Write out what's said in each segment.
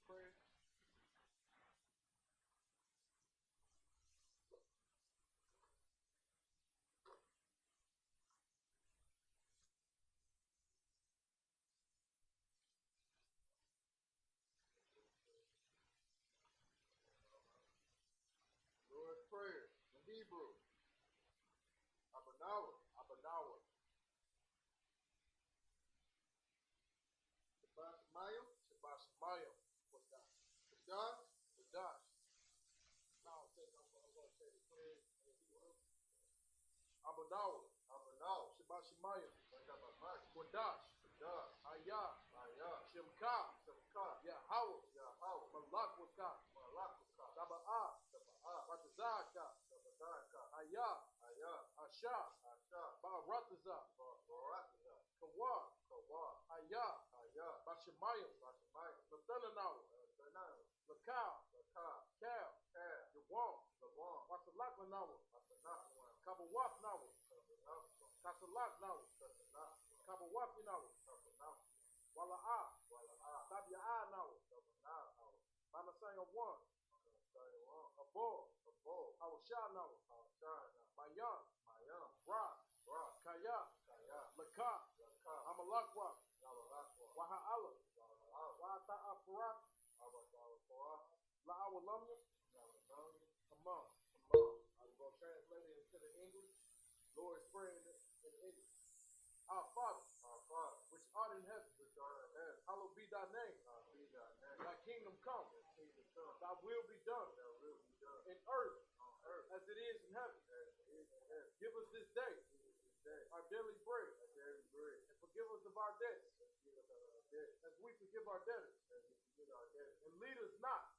prayer. Lord's Prayer in Hebrew. Abanawa. Shabbat Shemayim. Wadash. Now I'm going to say the prayer in Hebrew. Abanawa. Shabbat Shemayim. Wadash. Ayah. Shemka. Yahweh. Malak Wakah. Saba'ah. Ratazaka. Ayah. Asha. Ba'arataza. Kawa. Ayah. Bashemayim. Lathananawa. Lakal. Kal. Yawam. Wasalakanawa. Kabawafnawa. Kasalaknawa. Kabawafinawa. Wala'ah. Tabia'anawa. Manasaya one. Abor. Awashanawa. Mayan. Ra. Kaya. Laka. Amalakwa. Waha'ala. Wa'ata'aparat. La'awalamya. Come on. I'm going to translate it into the English. Lord's Prayer in English. Our Father, which art in heaven, hallowed be thy name. Thy kingdom come. Thy will be done in earth as it is in heaven. Give us this day our daily bread, and forgive us of our debts as we forgive our debtors. And lead us not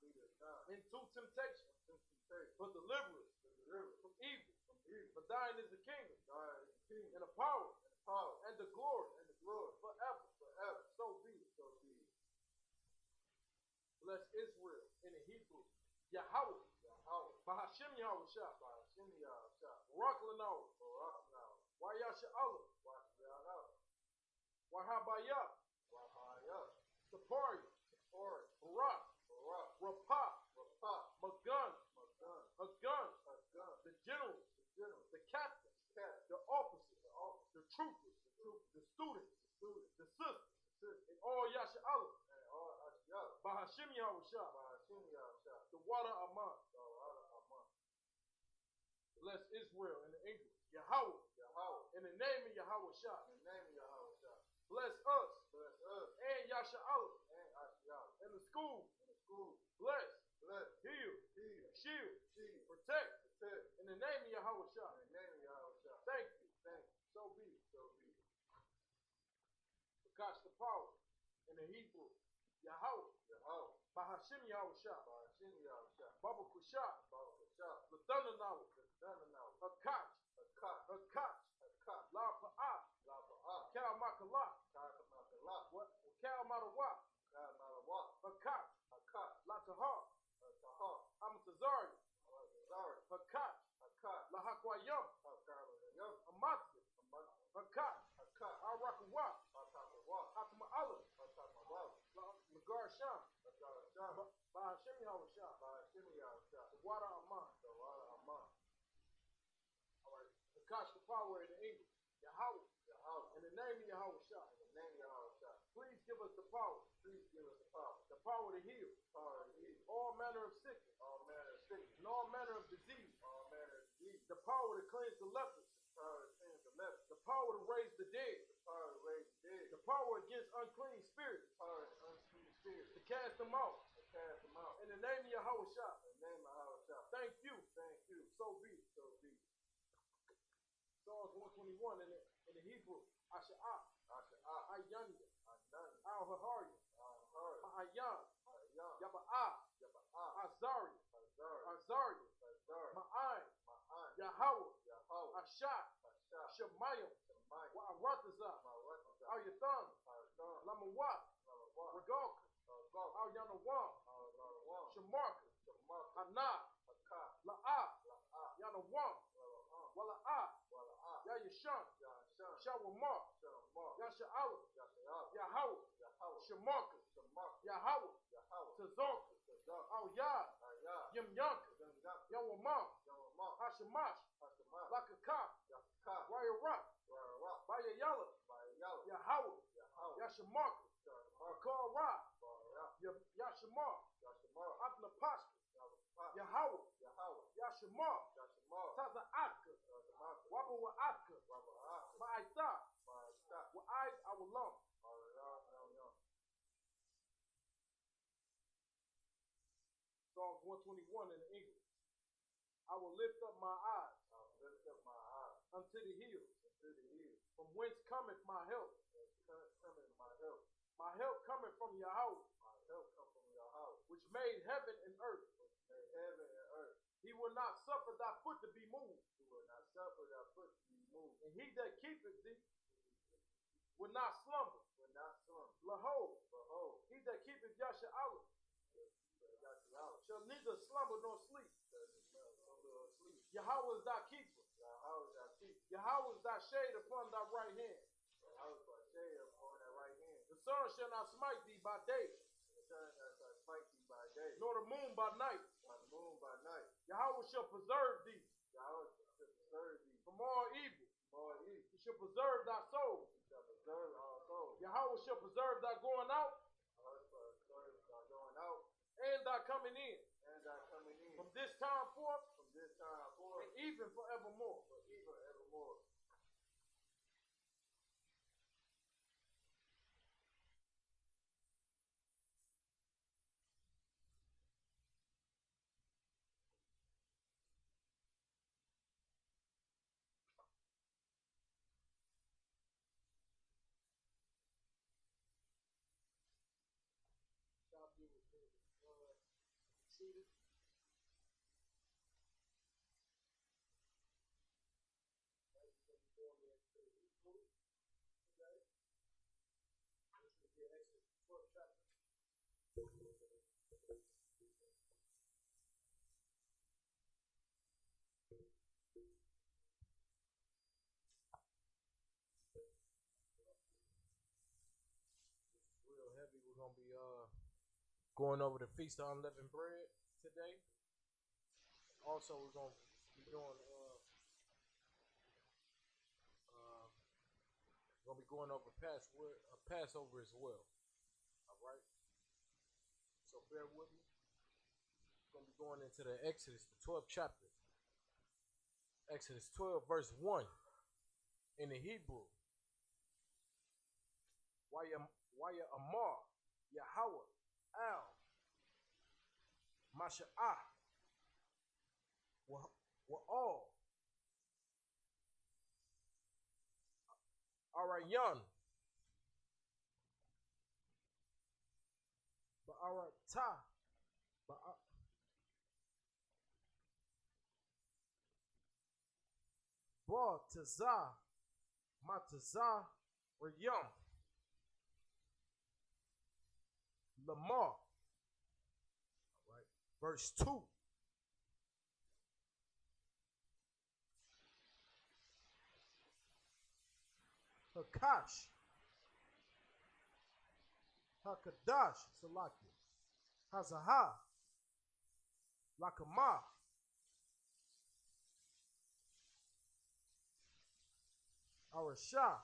into temptation, but deliver us from evil. For thine is the kingdom, and the power, and the glory, forever. So be it. Bless Israel in the Hebrew. Yahweh. Bahashem Yahweh Shah. Barak Lanawah. Wayasha'Allah. Wahabayah. Saparia. Barak. Rapah. Magun. The generals. The captains. The officers. The troopers. The students. The sisters. And all Yasha'Allah. Bahashem Yahweh Shah. The water Aman. Bless Israel in the English. Yahweh. In the name of Yahweh Shah. Bless us. And Yasha'Allah. In the school. Bless. Heal. Shield. Protect. In the name of Yahweh Shah. Thank you. So be it. Catch the power in the Hebrew. Yahweh. Bahashem Yahweh Shah. Baba Kushah. Lathananawa. Hakach. La Pa'ah. Kal Makalah. Kal Matawa. Hakach. La Tahar. Amatazari. Hakach. La Hakwayam. Amatya. Hakach. Arakawa. Hatama'ala. Lagar Sham. Bahashem Yahweh Shah. The water Aman. Alright. Catch the power in the English. Yahweh. In the name of Yahweh Shah. Please give us the power. The power to heal. All manner of sickness. And all manner of disease. The power to cleanse the lepers. The power to raise the dead. The power against unclean spirits. To cast them out. In the name of Yahweh Shah. Thank you. So be it. Psalms 121 in the Hebrew. Asha'ah. Ayanya. Al-Haharya. Ma'ayan. Yaba'ah. Azaria. Ma'ayin. Yahweh. Ashah. Shemayim. Wa'arataza. Al-Yatham. Lamawat. Regalka. Al-Yanawam. Shemarka. Hanah. La'ah. Yanawam. Wala'ah. Yayasham. Shawamar. Yasha'Allah. Yahweh. Shemarka. Yahweh. Tazar. Psalms 121 in the English. I will lift up my eyes unto the hills. From whence cometh my help? My help cometh from Yahweh, which made heaven and earth. He will not suffer thy foot to be moved. And he that keepeth thee will not slumber. Behold, he that keepeth Yashar'Allah shall neither slumber nor sleep. Yahweh is thy keeper. Yahweh is thy shade upon thy right hand. The sun shall not smite thee by day, nor the moon by night. Yahweh shall preserve thee from all evil. He shall preserve thy soul. Yahweh shall preserve thy going out and thy coming in. From this time forth and even forevermore. Seated. Real heavy. We're gonna be going over the Feast of Unleavened Bread today. Also, we're gonna be doing we're gonna be going over Passover as well. All right. So bear with me. We're gonna be going into the Exodus, the 12th chapter. Exodus 12, verse 1 in the Hebrew. Waya Amar, Yahweh, Al, Masha'ah, wa all. Arayan, Ba'arata, Ba Tazah, Matazah, Rayam, Lamar. All right. Verse 2. Hakash, Hakadash, Salaki, Hazaha, Lakama, Arashah,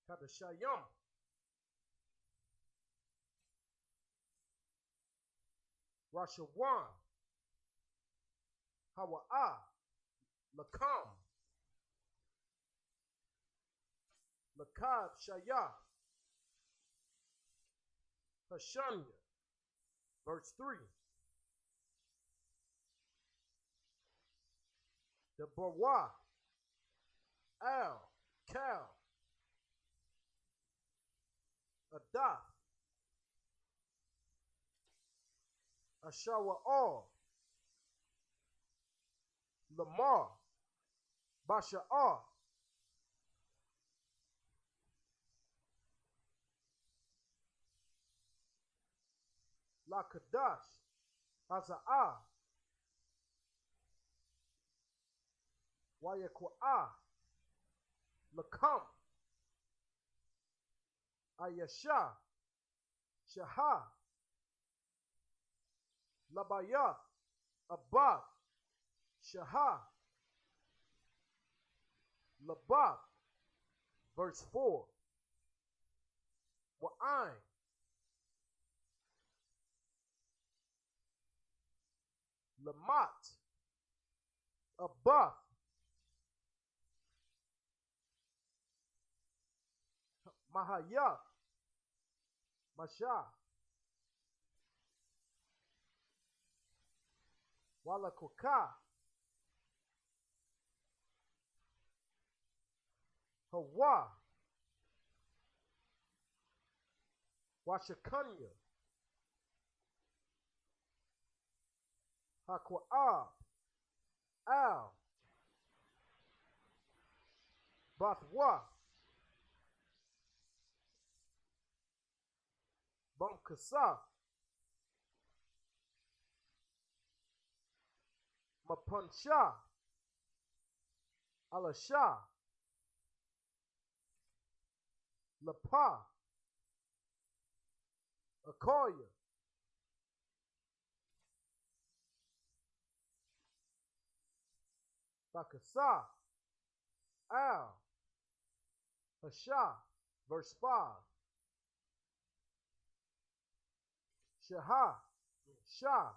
Kadashayam, Rashawan, Hawa'ah, Lakam, Lakab Shayah, Hashanya. Verse 3. The Barwa, Al, Cal, Adah, Ashawa All, Lamar, Basha'ah, Lakadash, Haza'ah, Wayakwa'ah, Lakam, Ayasha, Shahah, Labaya, Abad, Shahah, Labab. Verse 4. Wa'ain, Lamat, Abba, Mahaya, Masha, wala kuka, hawa, washakanya, hakwaab, al, bathwa, bamkasa, mapansha, alasha, lapa, akoya, bakasa, al, hasha, verse 5, shaha, shah,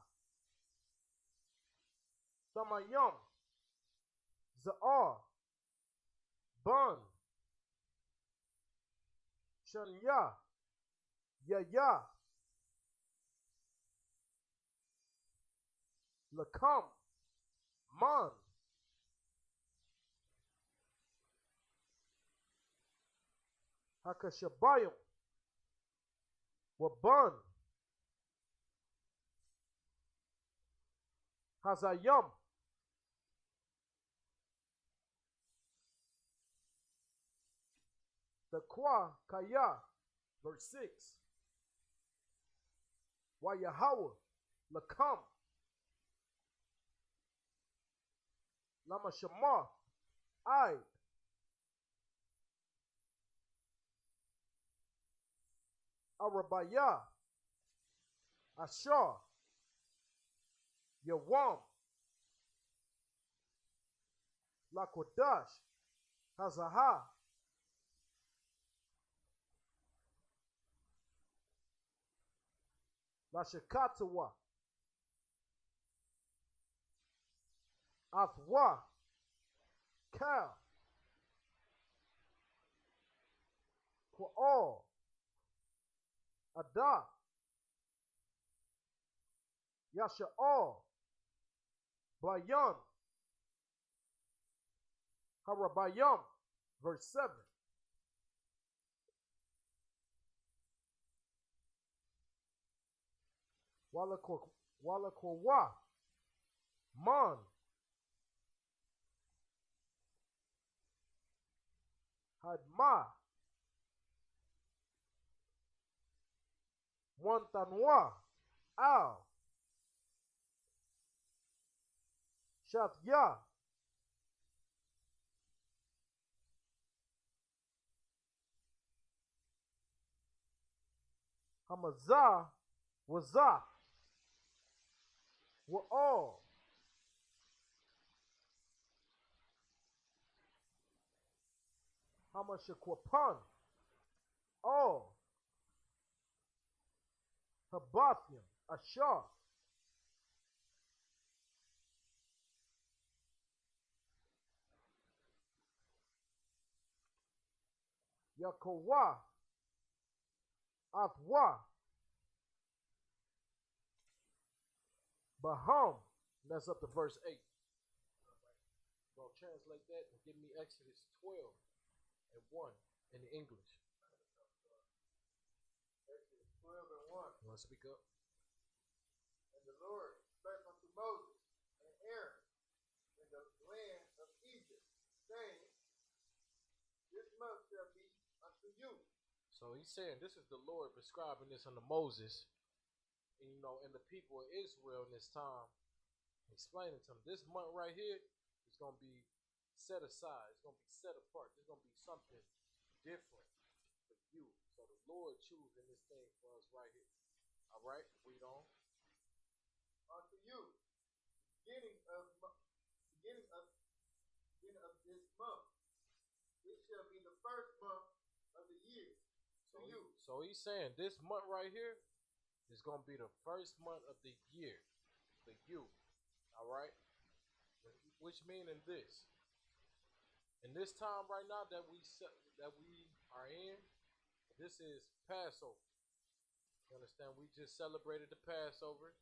samayam, za'ar, bun, shanya, yaya, lakam, man, hakashabayam, waban, hazayam, Takwa Kaya, verse 6. Wayahawa, Lakam, Lama Shama, I, Arabaya, Ashar, Yawam, Lakodash, Hazaha, Lashakatawa, Athwa, Kal, Kwa'al, Ada, Yasha'al, Bayan, Harabayam, verse 7. Walakwa, Man, Hadma, Wantanwa, Al, Shatya, Hamazah, Wazah, Wa'al, Hamashakwapan, All, Habathium, Ashar, Yakowa, Athwa, Baham. That's up to verse 8. Well, translate that and give me Exodus 12 and 1 in the English. Exodus 12 and 1. You want to speak up? And the Lord spake unto Moses and Aaron in the land of Egypt, saying, This month shall be unto you. So he's saying this is the Lord prescribing this unto Moses, and, and the people of Israel in this time, explaining to them, this month right here is going to be set aside. It's going to be set apart. There's going to be something different for you. So the Lord choosing this thing for us right here. All right, read on. Unto you, beginning of this month, it shall be the first month of the year to you. So he's saying this month right here is going to be the first month of the year for you. All right, which meaning this. In this time right now that we are in, this is Passover. You understand? We just celebrated the Passover.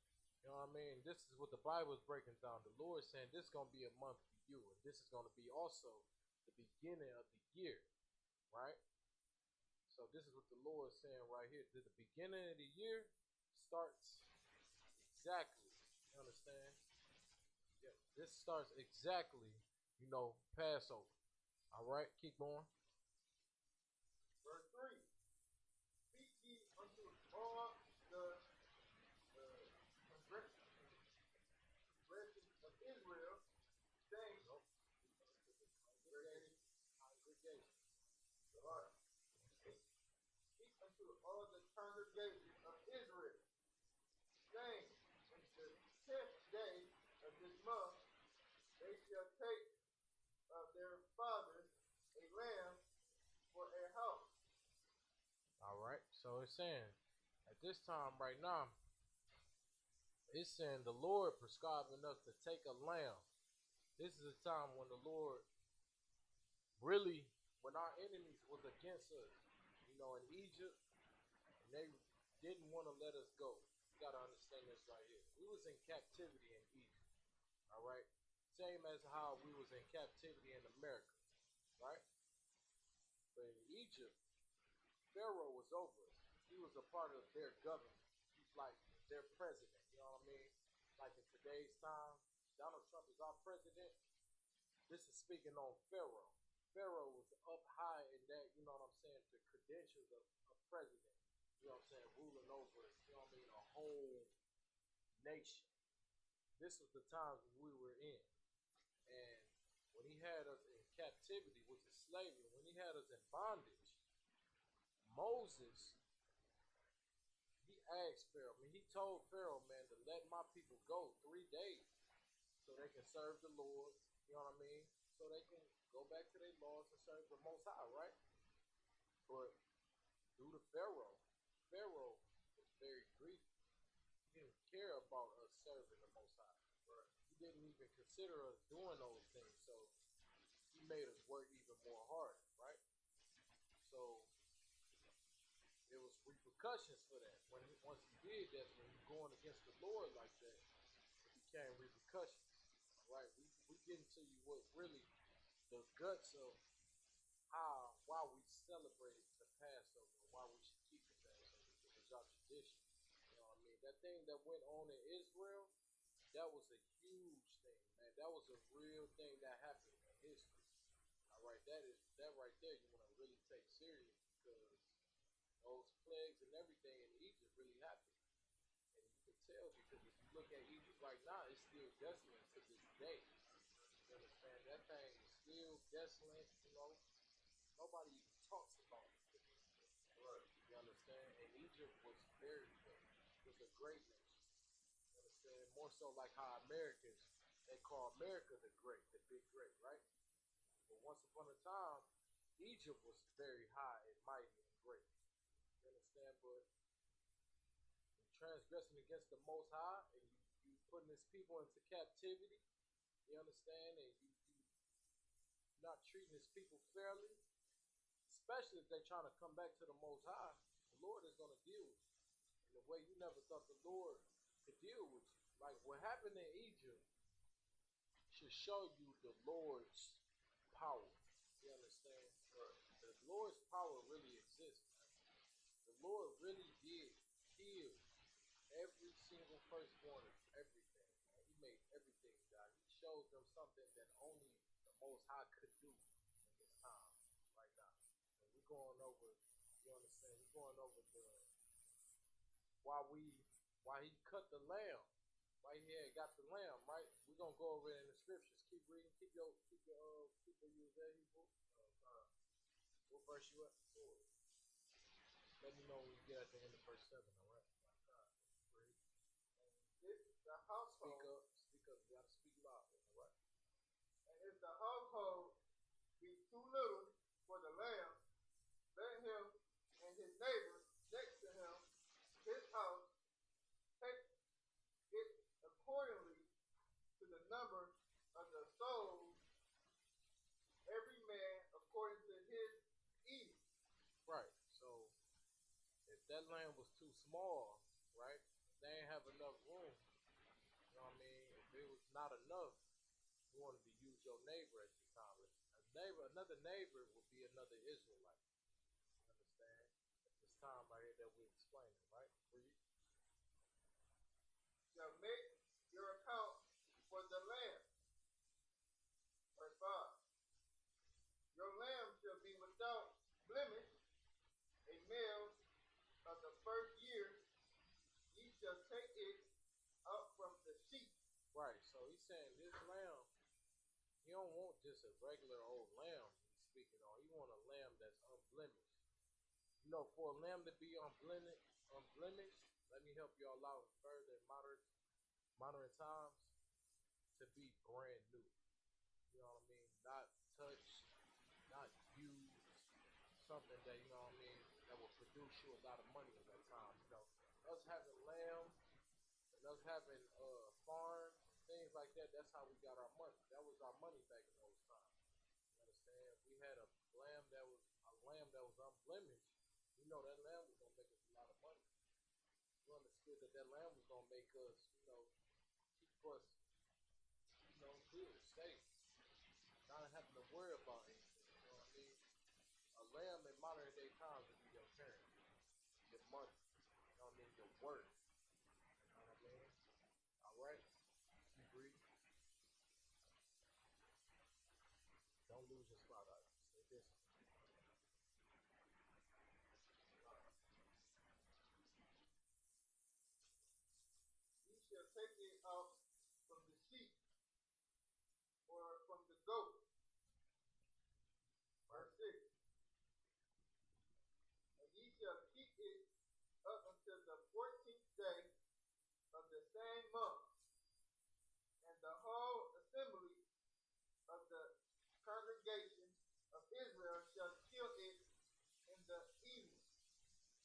You know what I mean? This is what the Bible is breaking down. The Lord is saying this is going to be a month for you, and this is going to be also the beginning of the year, right? So this is what the Lord is saying right here. The beginning of the year starts exactly. You understand? Yeah, this starts exactly, Passover. All right, keep going. Verse 3. Speak ye unto all the congregation of Israel, saying, Nope. Congregation. Lord, speak unto all the congregation of Israel, saying, in the 10th day of this month they shall take of their fathers a lamb for a house. All right, so it's saying at this time right now, it's saying the Lord prescribing us to take a lamb. This is a time when the Lord really, when our enemies was against us, in Egypt, and they didn't want to let us go. You got to understand this right here. We was in captivity in Egypt, all right? Same as how we was in captivity in America, right? But in Egypt, Pharaoh was over us. He was a part of their government. He's like their president, you know what I mean? Like in today's time, Donald Trump is our president. This is speaking on Pharaoh. Pharaoh was up high in that, you know what I'm saying, the credentials of president. You know what I'm saying, ruling over, a whole nation. This was the times we were in. And when he had us in captivity, which is slavery, when he had us in bondage, Moses, he asked Pharaoh, he told Pharaoh, man, to let my people go 3 days so they can serve the Lord, you know what I mean? So they can go back to their laws and serve the Most High, right? But due to Pharaoh was very grieved. He didn't care about us serving the Most High. Right? He didn't even consider us doing those things. So he made us work even more hard, right? So there was repercussions for that. Once he did that, when you're going against the Lord like that, it became repercussions. All right, we get into you what really the guts of why we celebrate the Passover, why we should keep the Passover, because it's our tradition. You know what I mean? That thing that went on in Israel, that was a huge thing, man. That was a real thing that happened in history. All right, that right there you want to really take serious because those plagues and everything in Egypt really happened. And you can tell because if you look at Egypt right now, it's still desolate to this day. You understand? That thing is still desolate, Nobody even talks about it to this day. Right. You understand? And Egypt was very great. It was a great nation. You understand? More so like how Americans, they call America the great, the big great, right? But once upon a time, Egypt was very high and mighty and great. You understand? But transgressing against the Most High and you putting his people into captivity, you understand? And you not treating his people fairly, especially if they're trying to come back to the Most High, the Lord is going to deal with you in a way you never thought the Lord could deal with you. Like what happened in Egypt should show you the Lord's power. You understand? The Lord's power really exists, man. The Lord really did heal every single firstborn of everything, man. He made everything, God. He showed them something that only the Most High could do in this time, right now. And we're going over, you understand? We're going over why he cut the lamb, why he had got the lamb, right? We're gonna go over it in the scriptures. Keep reading. Keep your people use that Hebrew. What verse you at? Let me know when you get at the end of verse 7. All right. If the household, Speak up. You gotta speak loud. All right. and if the household be too little for the lamb, let him and his neighbor next to him, his house, take it accordingly to the number of the souls, every man according to his eating. Right. So if that lamb was too small, right? They ain't have enough room. not enough, you wanted to use your neighbor at the time. Another neighbor would be another Israelite. You understand? At this time right here that we're explaining, right? Read. Shall make your account for the lamb. Verse 5. Your lamb shall be without blemish, a male of the first year. Ye shall take it out from the sheep. Right, so he's saying this lamb, he don't want just a regular old lamb he's speaking on. He want a lamb that's unblemished. You know, for a lamb to be unblemished, let me help y'all out further in modern times, to be brand new. You know what I mean? Not touched, not used, something that, you know what I mean, that will produce you a lot of money at that time. You know, us having lambs and us having farms, things like that, that's how we got our money. That was our money back in those times. You understand? We had a lamb that was unblemished. You know that lamb was gonna make us a lot of money. You understood that lamb was gonna make us, you know, keep us, you know, good, safe, not having to worry about anything. You know what I mean? A lamb in modern day times would be your parents, your money. You know what I mean? Your worth. You know what I mean? All right. Keep reading. Don't lose your spot out. Stay disciplined. Ye shall take it out from the sheep or from the goat. Verse 6. And ye shall keep it up until the 14th day of the same month. And the whole assembly of the congregation of Israel shall kill it in the evening.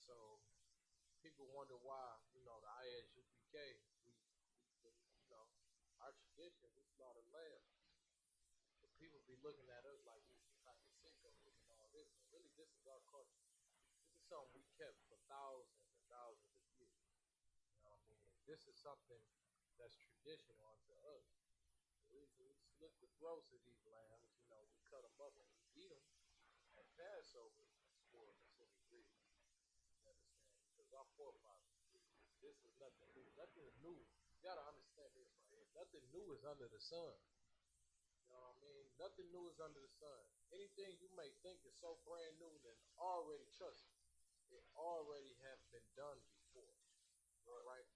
So people wonder why, you know, the ISUPK, we you know, our tradition, we slaughter lamb. But people be looking at us like we some kind of sickos and all this. But really, this is our culture. This is something we kept for thousands and thousands of years. You know what I mean? This is something that's traditional unto us. The reason we slit the throats of these lambs, you know, we cut them up and we eat them at Passover for a specific reason. You understand? Because our forefathers did this. This is nothing new. Nothing new. You gotta understand this right here. Nothing new is under the sun. You know what I mean? Nothing new is under the sun. Anything you may think is so brand new, then already trust me, it already have been done before. Right?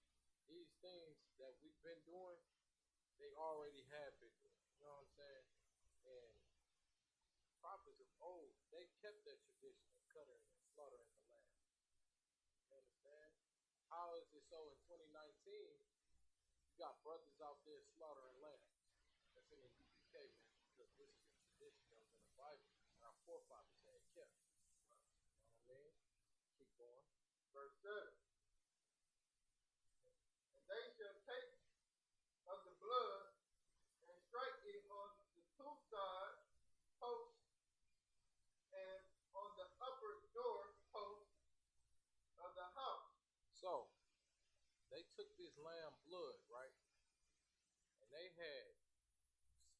These things that we've been doing, they already have been doing. You know what I'm saying? And prophets of old, they kept that tradition of cutting and slaughtering the lamb. You understand? How is it so in 2019, you got brothers out there slaughtering lambs? That's in the UPK, man, because this is a tradition that was in the Bible and our forefathers had kept. You know what I mean? Keep going. Verse 7. And they shall take of the blood and strike it on the two side posts and on the upper door post of the house. So, they took this lamb blood, right? And they had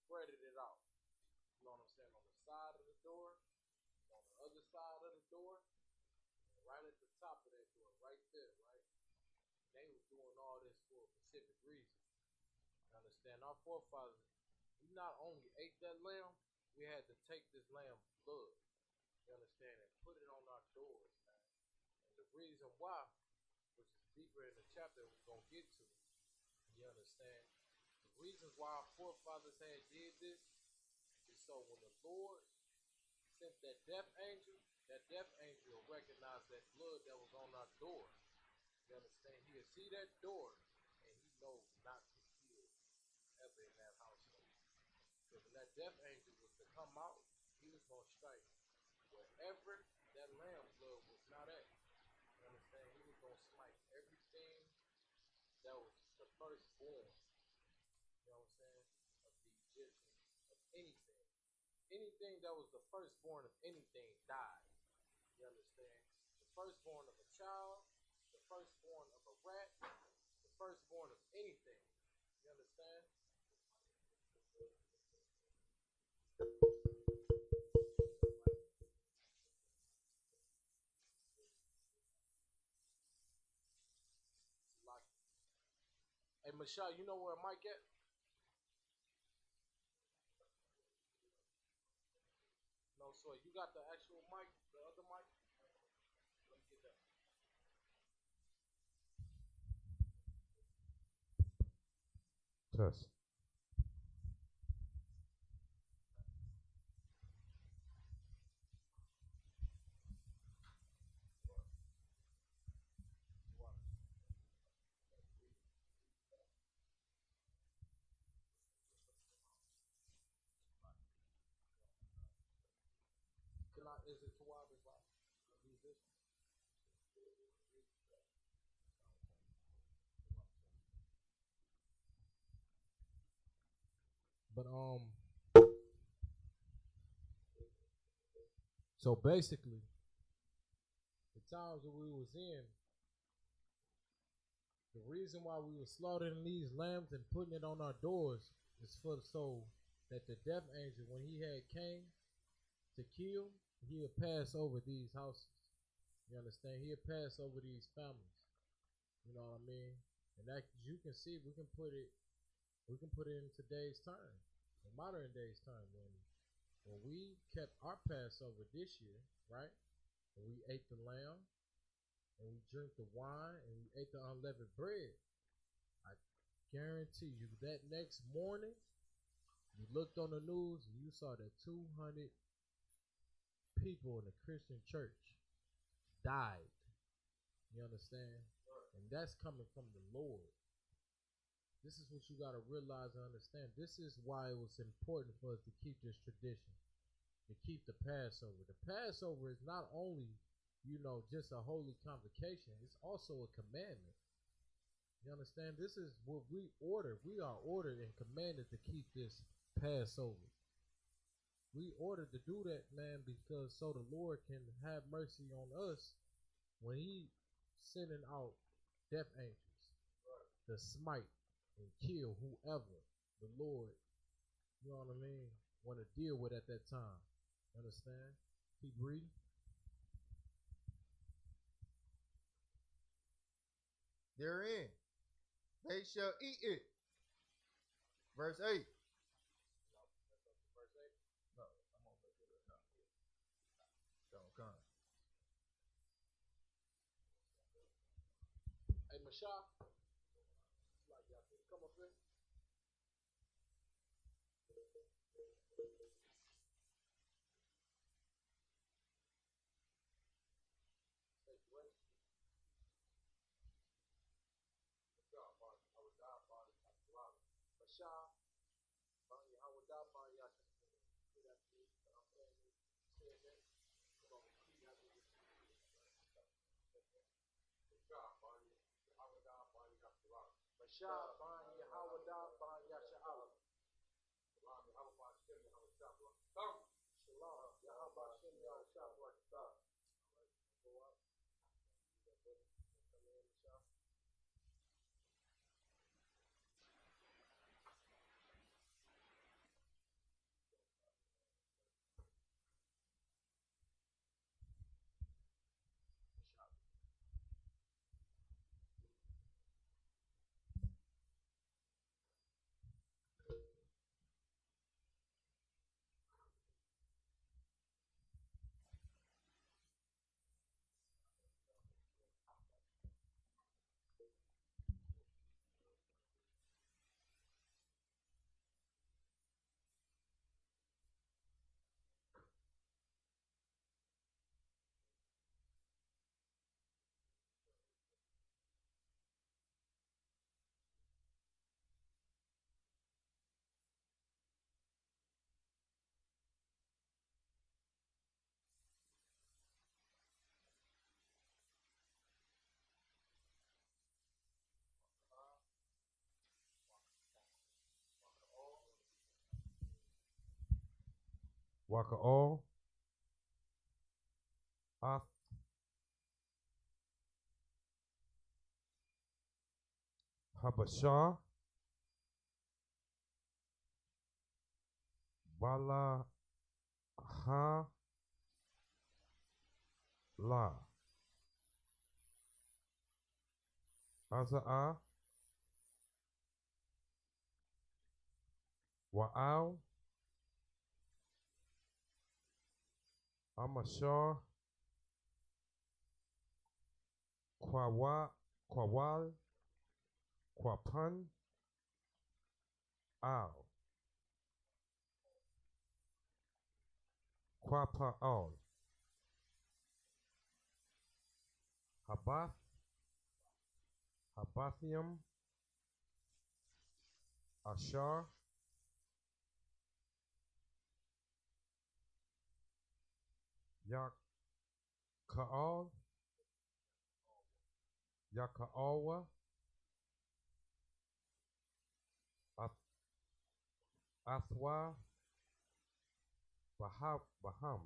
spreaded it out. You know what I'm saying? On the side of the door, on the other side of the door, and right at the top of that door, right there, right? And they were doing all this for a specific reason. You understand? Our forefathers, we not only ate that lamb, we had to take this lamb blood, you understand, and put it on our doors, man. And the reason why, which is deeper in the chapter we're going to get to, you understand, the reasons why our forefathers had did this is so when the Lord sent that death angel will recognize that blood that was on our door. You understand? He'll see that door and he knows not to kill ever in that household. Because when that death angel was to come out, he was going to strike wherever that lamb blood was not at. You understand? He was going to smite everything that was the firstborn. You know what I'm saying? Of the Egyptians, of anything. Anything that was the firstborn of anything died. You understand? The firstborn of a child, the firstborn of a rat, the firstborn of anything. You understand? Michelle, you know where Mike at? No, so you got the actual mic, the other mic? Let me get that. Test. Is it too wide? Use this? But so basically, the times that we was in, the reason why we were slaughtering these lambs and putting it on our doors is for so that the death angel, when he had came to kill, he'll pass over these houses. You understand? He'll pass over these families. You know what I mean? And that you can see, we can put it in today's time, in modern days time, when we kept our Passover this year, right? And we ate the lamb, and we drank the wine, and we ate the unleavened bread. I guarantee you that next morning, you looked on the news and you saw that 200 people in the Christian church died. You understand? And that's coming from the Lord. This is what you got to realize and understand. This is why it was important for us to keep this tradition, to keep the Passover. The Passover is not only, just a holy convocation, it's also a commandment. You understand? This is what we order. We are ordered and commanded to keep this Passover. We ordered to do that, man, because so the Lord can have mercy on us when he sending out death angels to smite and kill whoever the Lord, you know what I mean, want to deal with at that time. Understand? Keep reading. Therein they shall eat it. Verse 8. No, I'm gonna look it up. Don't come. Hey, Mashah, like y'all can come up here. Mashah, I would die by y'all. Mashah, Ban Yehawadah, Ban Yasha'Allah. Shalom, Yahweh Shem Yahweh. Shalom, Yahweh Shem Yahweh. Go up. Come in, Mashah. Waka all. Af. Habashah. Bala. Ha. La. Aza'a. Wa'al, Amashar, Kwawal, Kwapan, Al, Kwapa'al, Habath, Habathium, Ashar, Yaka'al, Yaka'awa, Athwa, Baham.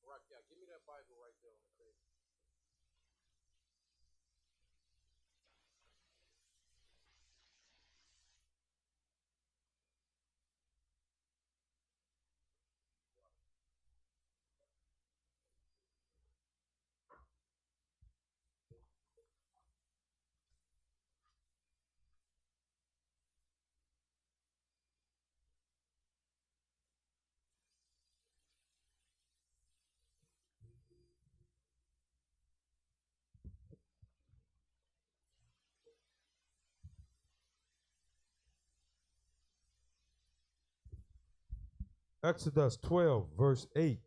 Right, yeah, give me that Bible right there on the table. Exodus 12, verse 8.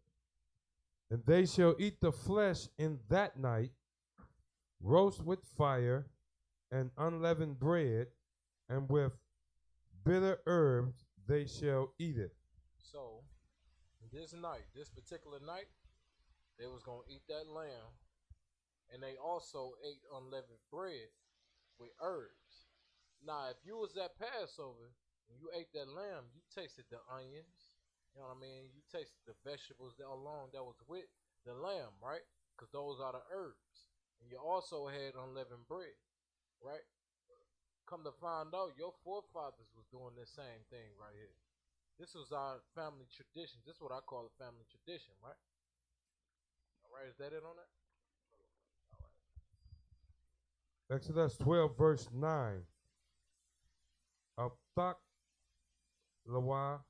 And they shall eat the flesh in that night, roast with fire and unleavened bread, and with bitter herbs they shall eat it. So, this night, this particular night, they was going to eat that lamb, and they also ate unleavened bread with herbs. Now, if you was at Passover and you ate that lamb, you tasted the onions, you know what I mean? You tasted the vegetables that along that was with the lamb, right? Because those are the herbs. And you also had unleavened bread, right? Come to find out, your forefathers was doing the same thing right here. This was our family tradition. This is what I call a family tradition, right? All right, is that it on that? Exodus 12, verse 9. Abthak Lawa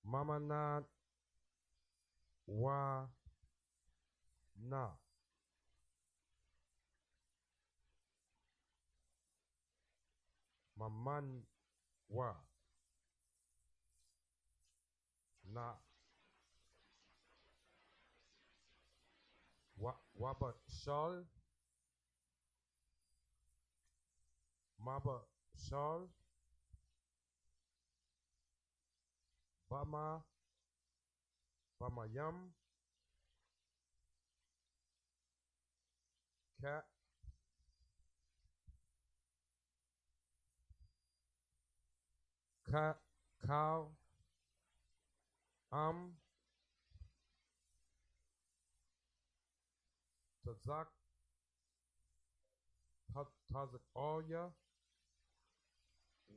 Mamanad Wa Na. Maman Wa Na. Waba Shal Maba Shal Bama Bamayam Cat Cat Cow Tazak Tazak Oya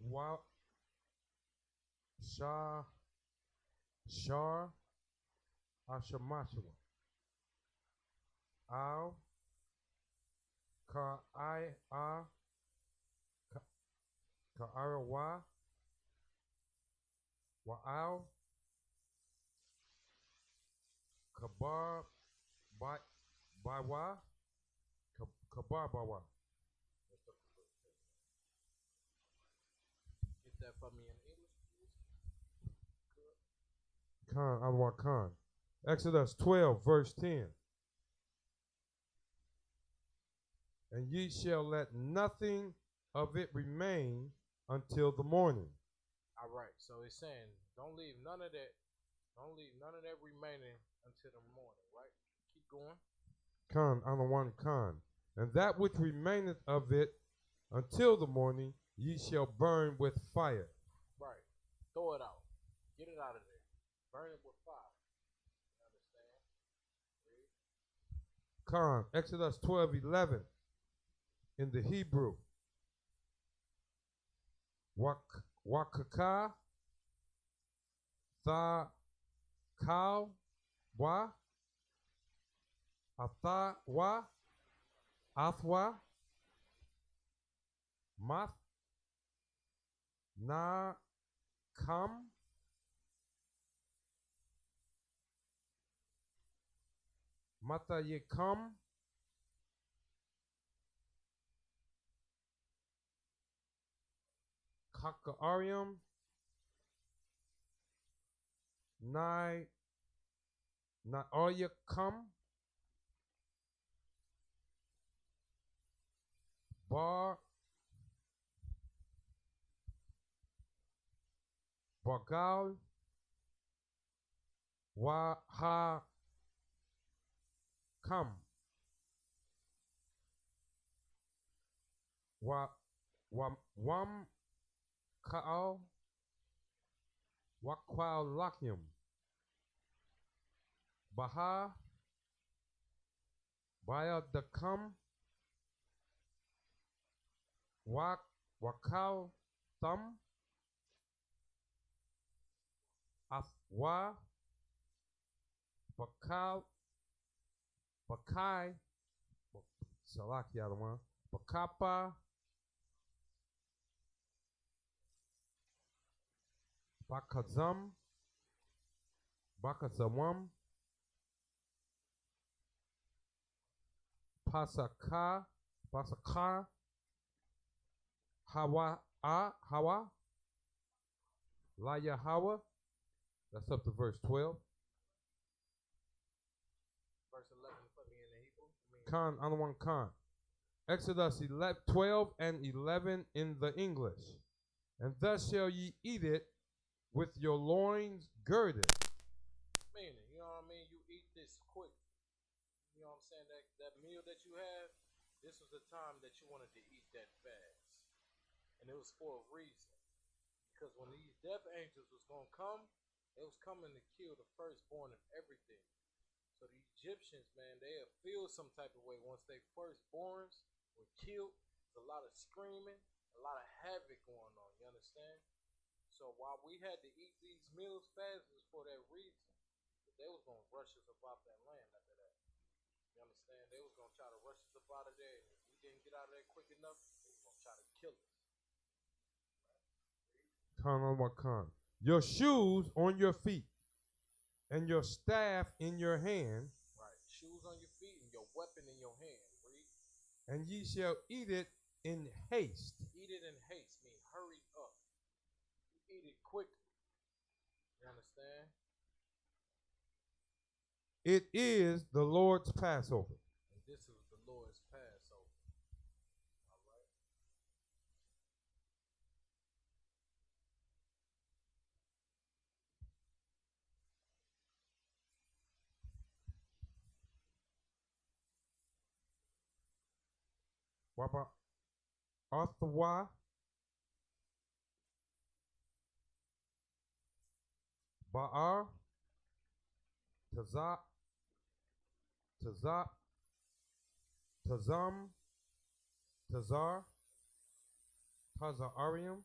Wa Shah Shar Ashamashua Al Ka I A Ka Arawa Wa'al Kabar Bawa Kabar Bawa. Get that for me in English, please. Khan Anwar Khan. Exodus 12, verse 10. And ye shall let nothing of it remain until the morning. All right, so it's saying don't leave none of that. Don't leave none of that remaining until the morning, right? Keep going. Khan Anwar Khan. And that which remaineth of it Until the morning ye shall burn with fire. Right. Throw it out. Get it out of there. Burn it with fire. You understand? Read. Con, Exodus 12:11 in the Hebrew. Wakaka tha kau wa atha wa athwa math na kam mata ye kam kakarium nai na oya kam bar bargal wa ha kam wa wam kaal wa kwal lakyum baha baya the kam wakal thumb afwa bakal bakai salaki other one bakapa bakazam bakazamam pasaka hawa laya hawa. That's up to verse 12. Verse 11 for me in the Hebrew. Con, other one con. Exodus 12 and 11 in the English. And thus shall ye eat it with your loins girded. Meaning, you know what I mean? You eat this quick. You know what I'm saying? That meal that you have, this was the time that you wanted to eat that fast. And it was for a reason. Because when these death angels was going to come, they was coming to kill the firstborn of everything. So the Egyptians, man, they'll feel some type of way once they firstborns were killed. There's a lot of screaming, a lot of havoc going on, you understand? So while we had to eat these meals fast, it was for that reason. But they was going to rush us up out that land after that. You understand? They was going to try to rush us up out of there, and if we didn't get out of there quick enough, they was going to try to kill us. Con on what con? Your shoes on your feet, and your staff in your hand. Right. Shoes on your feet and your weapon in your hand. Read. And ye shall eat it in haste. Eat it in haste, mean hurry up. You eat it quickly. You understand? It is the Lord's Passover. And this is the Lord's Passover. All right. Waba Arthwa Ba'ar Tazam Tazar Tazarium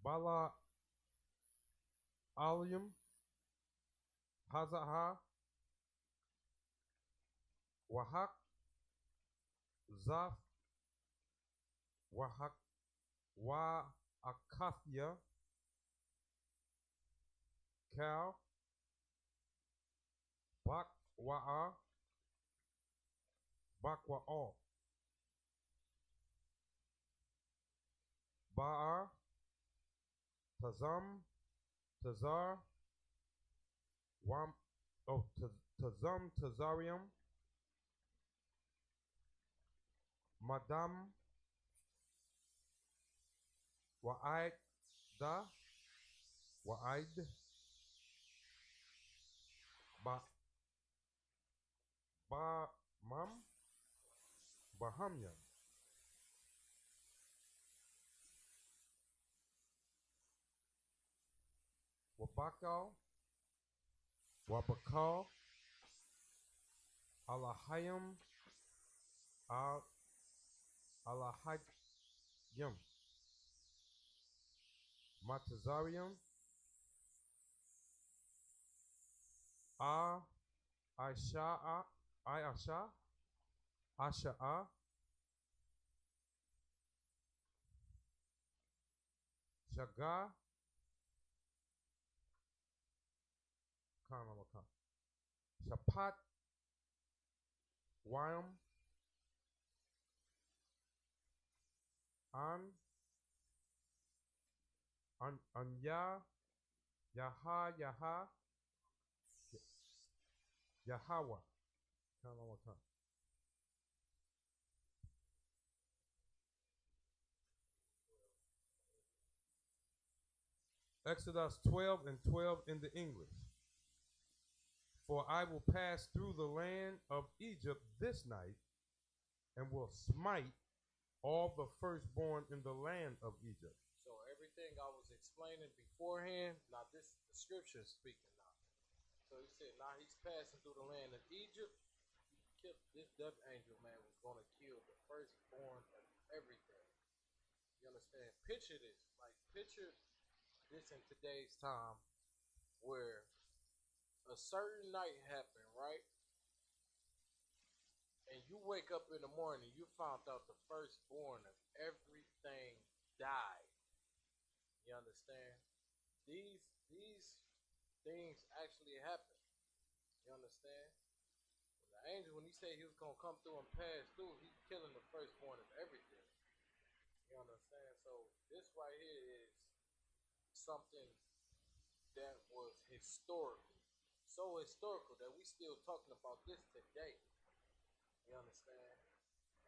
Bala Alium Hazaha Wahak Zaf Wahak Wa Akathia Cal Bak Wa'a Bakwa'al Ba'ar Tazam Tazar Wam Tazam Tazarium Madam Wa'id Ba Mam Bahamya. Wabakal. Wabakal. Alahayim. Alahayim. Matazarium. Aisha. Asha'a. Shaga. Shapat. Wayam. Anya. Yaha. Yahweh. Exodus 12 and 12 in the English. For I will pass through the land of Egypt this night, and will smite all the firstborn in the land of Egypt. So everything I was explaining beforehand, now this the scripture speaking now. So he said, now he's passing through the land of Egypt. This death angel man was going to kill the firstborn of everything. You understand? Picture this. Like, picture this in today's time where a certain night happened, right? And you wake up in the morning, you found out the firstborn of everything died. You understand? These things actually happen. You understand? The angel, when he said he was gonna come through and pass through, he's killing the firstborn of everything. You understand? So this right here is something that was historical. So historical that we still talking about this today. You understand?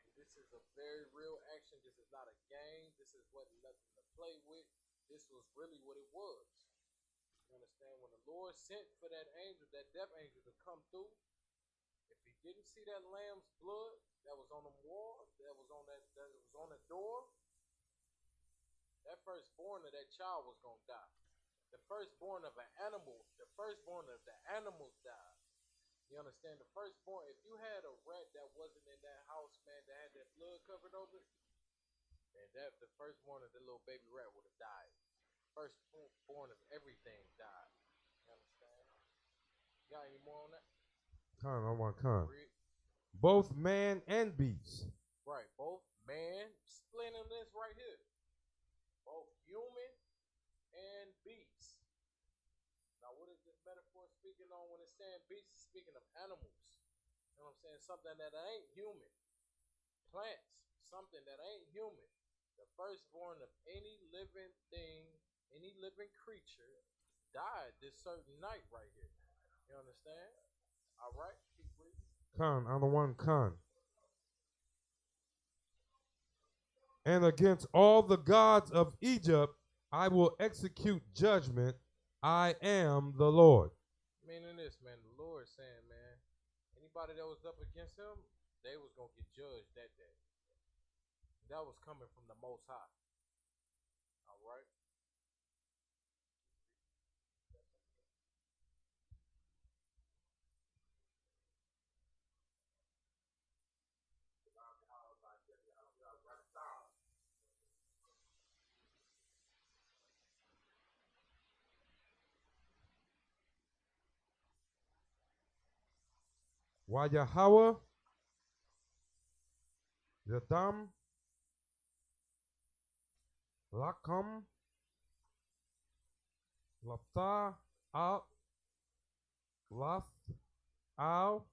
And this is a very real action. This is not a game. This is what nothing to play with. This was really what it was. You understand? When the Lord sent for that angel, that death angel to come through, if he didn't see that lamb's blood that was on the wall, that was on the door, that firstborn of that child was gonna die. The firstborn of an animal, the firstborn of the animals died. You understand? The firstborn, if you had a rat that wasn't in that house, man, that had that blood covered over it, and that the firstborn of the little baby rat would have died. Firstborn of everything died. You understand? You got any more on that? Both man and beast. Right, both man, explaining this right here. Both human and beast. Now, what is this metaphor speaking on when it's saying beast? It's speaking of animals. You know what I'm saying? Something that ain't human. Plants, something that ain't human. The firstborn of any living thing, any living creature, died this certain night right here. You understand? All right, keep reading. Khan. And against all the gods of Egypt I will execute judgment. I am the Lord. Meaning this, man, the Lord saying, man, anybody that was up against him, they was going to get judged that day. That was coming from the Most High. All right? Wa Yahweh, Yadam, Lakam, Lapta, Al, Lath, Al,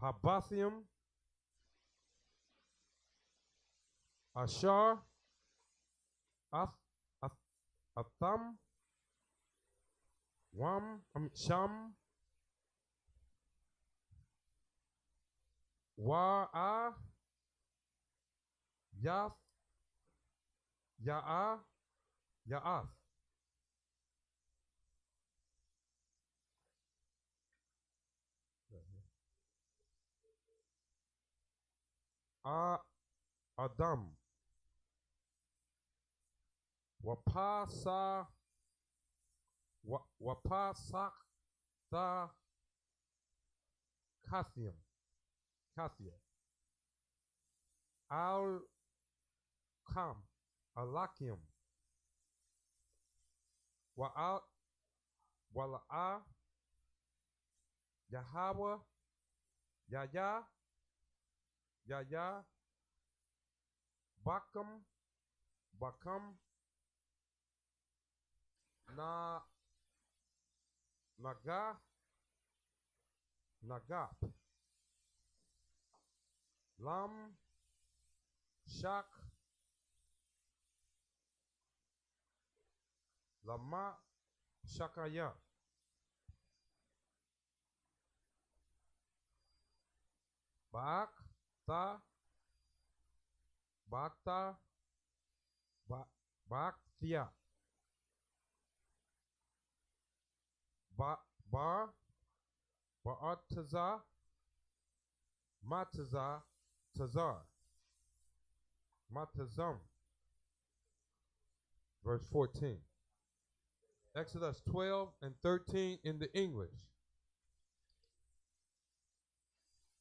Habathium, Ashar, Atham, Sham, Wa'a, Yath, Ya'ath. Adam. Wapasa Wapasakta Kathium. Kathia. Al Kam. Alakim. Wa'al Wala'a Yahweh Yaya Yaya Bakam Na Nagap Lam Shak Lama Shakaya Baak Ta Bakta Baktia Bar Ba'ataza Mataza Tazar Matazam. Verse 14. Exodus 12 and 13 in the English.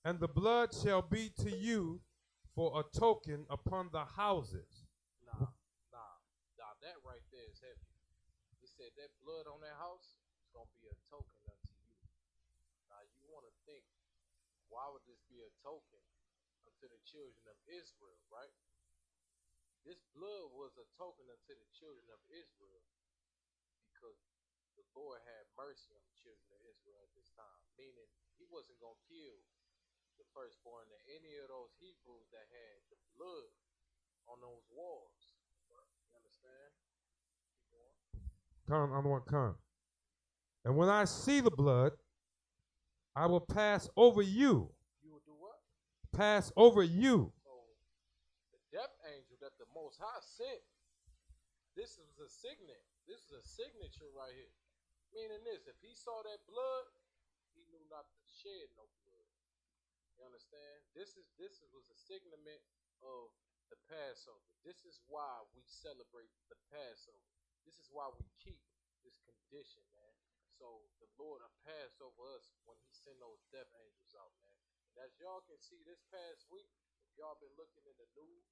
And the blood shall be to you for a token upon the houses. Nah, that right there is heavy. He said that blood on that house is going to be a token unto you. Now, you want to think, why would this be a token unto the children of Israel, right? This blood was a token unto the children of Israel because the Lord had mercy on the children of Israel at this time. Meaning, he wasn't going to kill the firstborn of any of those Hebrews that had the blood on those walls. You understand? Come. And when I see the blood, I will pass over you. You will do what? Pass over you. So the death angel that the Most High sent, this was a signet. This is a signature right here. Meaning this, if he saw that blood, he knew not to shed no blood. You understand? This was a signet of the Passover. This is why we celebrate the Passover. This is why we keep this condition, man. So the Lord will pass over us when he send those death angels out, man. And as y'all can see this past week, if y'all been looking in the news,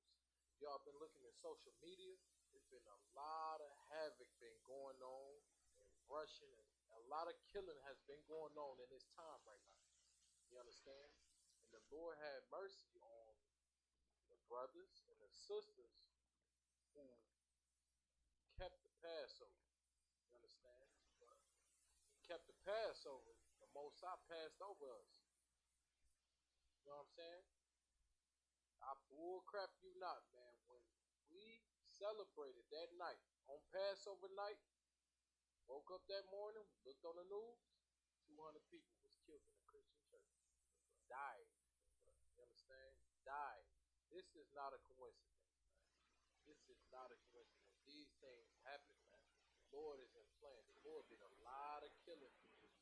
if y'all been looking at social media, there's been a lot of havoc been going on and rushing, and a lot of killing has been going on in this time right now. You understand? And the Lord had mercy on the brothers and the sisters who kept the Passover. You understand? Kept the Passover. The Most High passed over us. You know what I'm saying? I bull crap you not, man. When we celebrated that night, on Passover night, woke up that morning, looked on the news, 200 people was killed in the Christian church. Died. You understand? Died. This is not a coincidence, man. This is not a coincidence. These things happen, man. The Lord is in plan. The Lord did a lot of killing this week.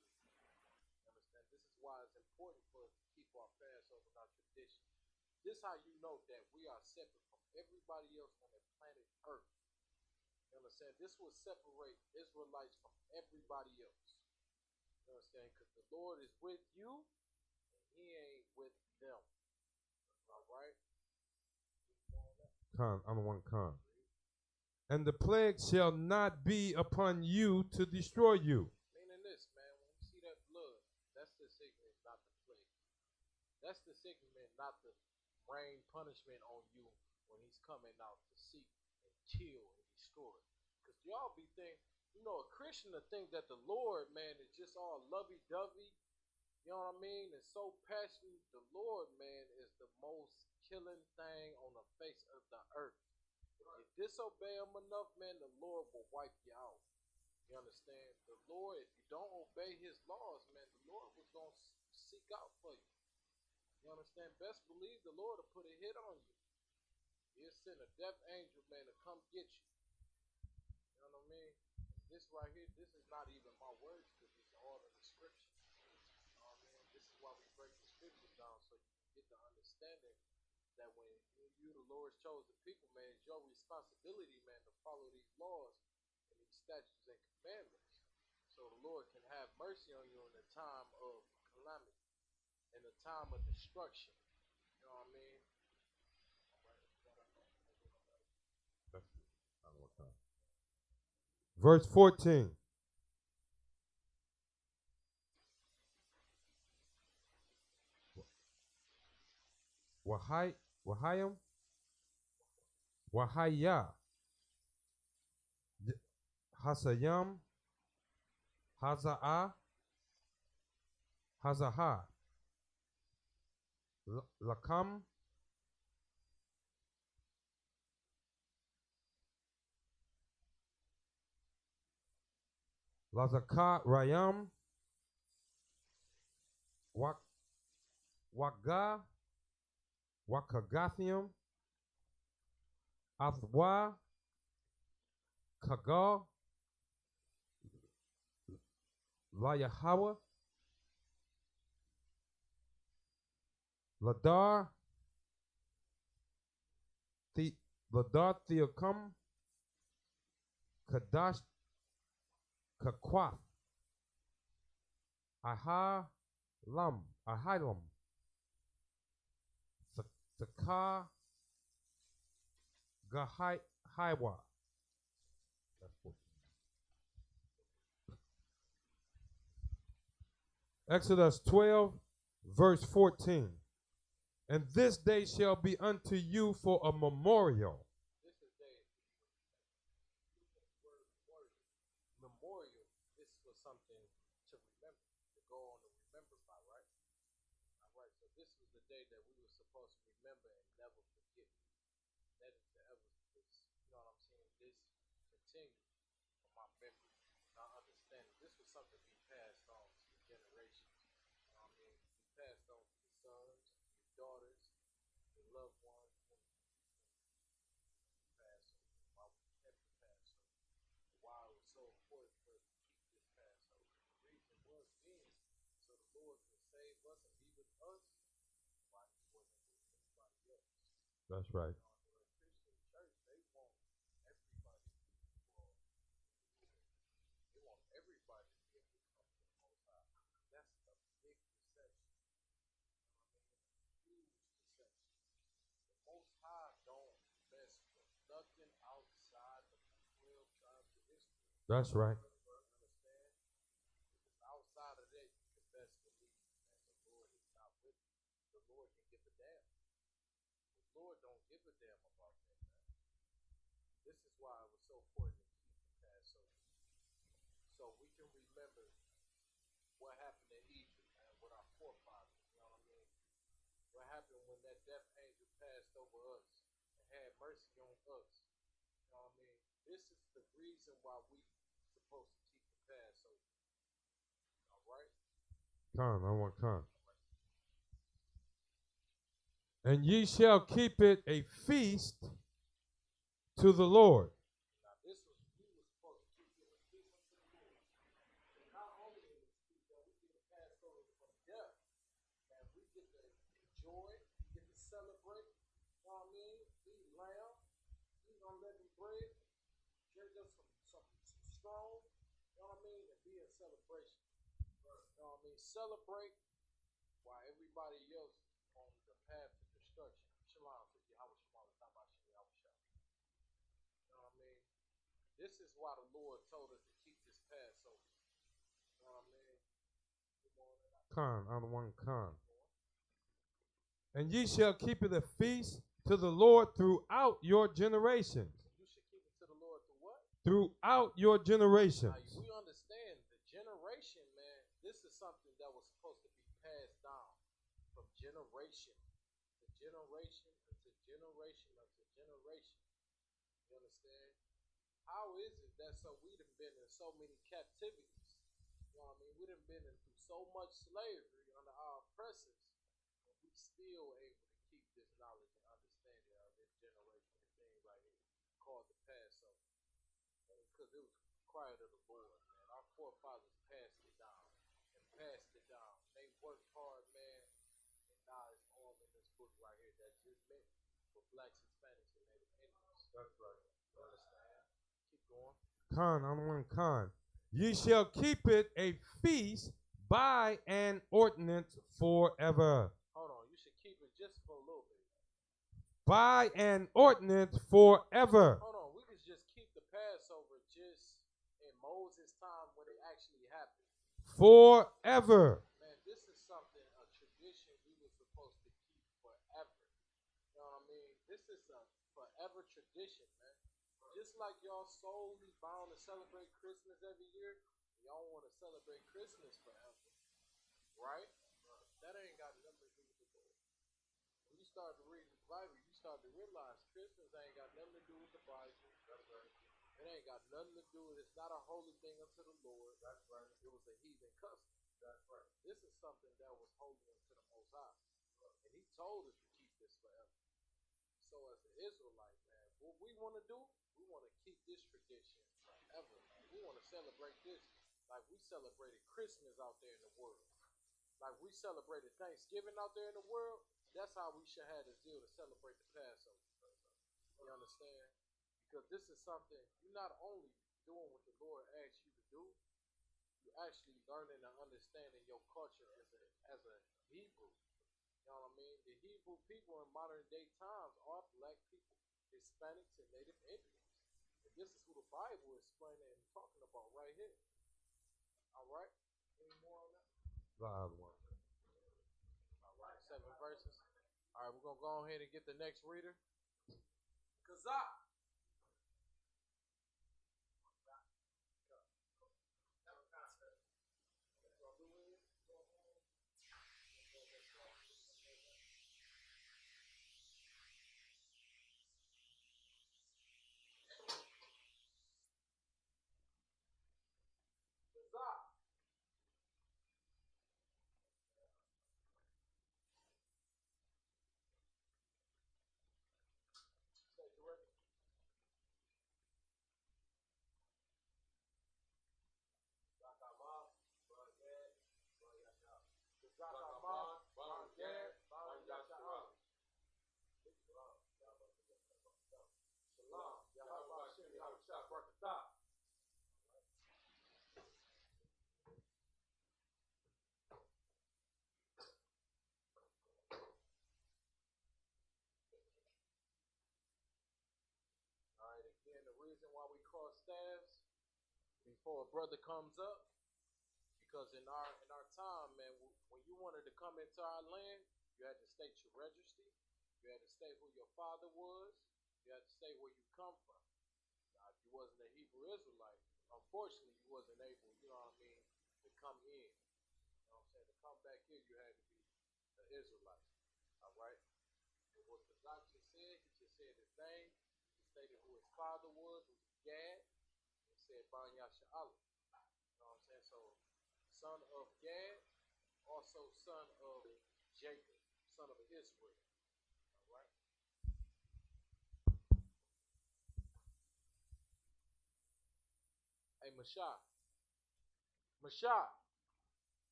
You understand? This is why it's important for us to keep our Passover and our tradition. This is how you know that we are separate from everybody else on the planet Earth. You understand? This will separate Israelites from everybody else. You understand? Because the Lord is with you, and he ain't with them. All right? Con. And the plague shall not be upon you to destroy you. Meaning this, man, when you see that blood, that's the sickness, not the plague. That's the sickness, not the rain punishment on you when he's coming out to seek and kill and destroy. Because y'all be thinking, a Christian to think that the Lord, man, is just all lovey-dovey. You know what I mean? And so passionate. The Lord, man, is the most killing thing on the face of the earth. If you disobey him enough, man, the Lord will wipe you out. You understand? The Lord, if you don't obey his laws, man, the Lord was going to seek out for you. You understand? Best believe the Lord will put a hit on you. He'll send a death angel, man, to come get you. You know what I mean? This right here, this is not even my words, because it's all in the scriptures. You know what I mean? This is why we break the scriptures down, so you can get the understanding that when you the Lord's chosen people, man, it's your responsibility, man, to follow these laws and these statutes and commandments. So the Lord can have mercy on you in the time of calamity, in the time of destruction. You know what I mean? Verse 14. Wahayim, Wahaya, Hasayam, Hazaa, Hazaha, Lakam, Lazaka, Rayam, Waga, Wakagathium, Athwa, Kagal, Layahawa, Ladar, Ladar Theocum, Kadash, Kakwath, Ahilam, Sakar, Gahaiwa. Exodus 12, verse 14. And this day shall be unto you for a memorial. This is day. Memorial. This was something to remember, to go on and remember by, right? All right. So this was the day that we were supposed to remember and never forget. That is the ever. You know what I'm saying? This continue from my memory, my understanding. This was something to be passed on to the generations. You know what I mean? Be passed on to the sons, your daughters, your loved ones. Passover. Why we kept the Passover. Why it was so important for us to keep this Passover. The reason was being so the Lord could save us and be with us while he wasn't with anybody else. That's right. The Christian church, they want everybody to be involved. They want everybody to be able to come to the Most High. That's a big deception. Huge deception. The Most High don't mess with nothing outside of the 12 tribes of Israel. That's right. Understand? If it's outside of that, you can best believe that the Lord is not with you. The Lord can give a damn. The Lord don't give a damn about that, man. This is why it was so important to keep the Passover. So we can remember what happened in Egypt, man, with our forefathers. You know what I mean? What happened when that death angel passed over us and had mercy on us. You know what I mean? This is the reason why we supposed to keep the Passover. All right? Come, I want come. And ye shall keep it a feast to the Lord. Now this was we were supposed to keep it a feast unto the Lord. And not only is it feast that we get the Passover from death, and we get to enjoy, get to celebrate, you know what I mean? Eat lamb, eat unleavened bread, drink us some strong, you know what I mean? And be in celebration. You know what I mean? Celebrate while everybody else is on the path to destruction. Shalom to you. How was Shalom? You know what I mean? This is why the Lord told us to keep this Passover. You know what I mean? Come, I want come. And ye shall keep it a feast to the Lord throughout your generations. You should keep it to the Lord to what? Throughout your generations. Now, we understand the generation, man. This is something that was supposed to be passed down from generation to generation to generation to generation. You understand? How is it that so we done been in so many captivities? You know what I mean? We done been in through so much slavery under our oppressors, and we still able to keep this knowledge and understanding of this generational thing right here called the Passover. Because it was required of the Lord, man. Our forefathers passed it down and passed it down. They worked hard, man, and now it's all in this book right here that just meant for blacks, Hispanics, and Native Indians. That's right. You understand? Keep going. Con, I'm on con. Ye shall keep it a feast by an ordinance forever. Hold on. You should keep it just for a little bit. By an ordinance forever. Hold on. We could just keep the Passover just in Moses' time when it actually happened. Forever. Man, this is something, a tradition we were supposed to keep forever. You know what I mean? This is a forever tradition, man. Just like y'all solely bound to celebrate Christmas every year, y'all want to celebrate Christmas forever, right? That ain't got nothing to do with the Lord. When you start to read the Bible, you start to realize Christmas ain't got nothing to do with the Bible. It ain't got nothing to do with it. It's not a holy thing unto the Lord. That's right. It was a heathen custom. That's right. This is something that was holy unto the Most High. And he told us to keep this forever. So as an Israelite, man, what we want to do, we want to keep this tradition forever, man. We want to celebrate this like we celebrated Christmas out there in the world. Like we celebrated Thanksgiving out there in the world. That's how we should have the zeal to celebrate the Passover. You understand? Because this is something you're not only doing what the Lord asked you to do, you're actually learning and understanding your culture as a Hebrew. You know what I mean? The Hebrew people in modern day times are black people, Hispanics, and Native Indians. And this is who the Bible is explaining and talking about right here. All right? Any more on that? Loud one. All right, 7 verses. All right, we're going to go ahead and get the next reader. Kazak. Again, the reason why we cross staffs before a brother comes up, because in our time, man, when you wanted to come into our land, you had to state your registry, you had to state who your father was, you had to state where you come from. Now, if you wasn't a Hebrew Israelite, unfortunately, you wasn't able, you know what I mean, to come in. You know what I'm saying? To come back here, you had to be an Israelite. All right? And what Kazak just said, he just said his name. Stated who his father was Gad, and said Ban Yasha'Allah. You know what I'm saying? So, son of Gad, also son of Jacob, son of Israel. All right? Hey, Mashah. Mashah.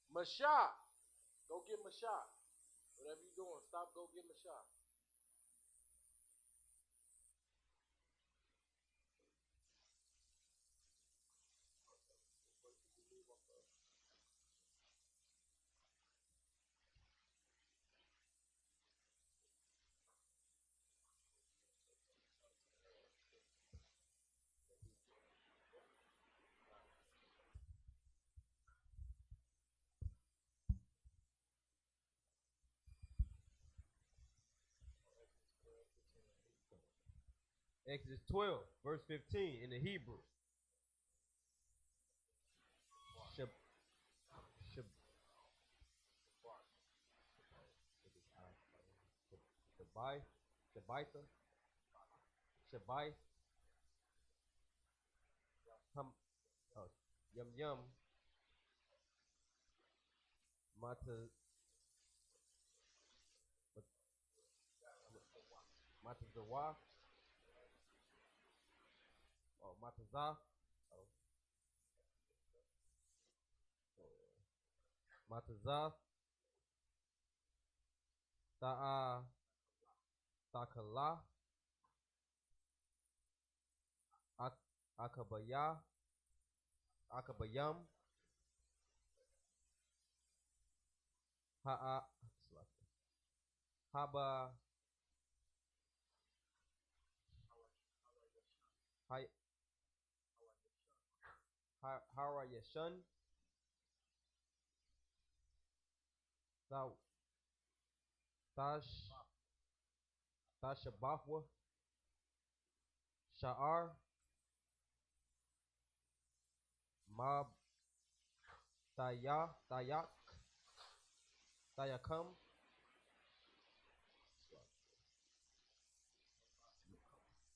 Mashah. Go get Mashah. Whatever you're doing, stop, go get Mashah. Exodus 12, verse 15 in the Hebrew. Shabai, Yum, Mata, Matazawah. Oh, Matazah. Oh. Matazah. Ta'a. Takala. Akabaya. Akabayam. Ha'a. Haba. Hara Yashun. Tashabafwa. Sha'ar. Mab. Tayakam.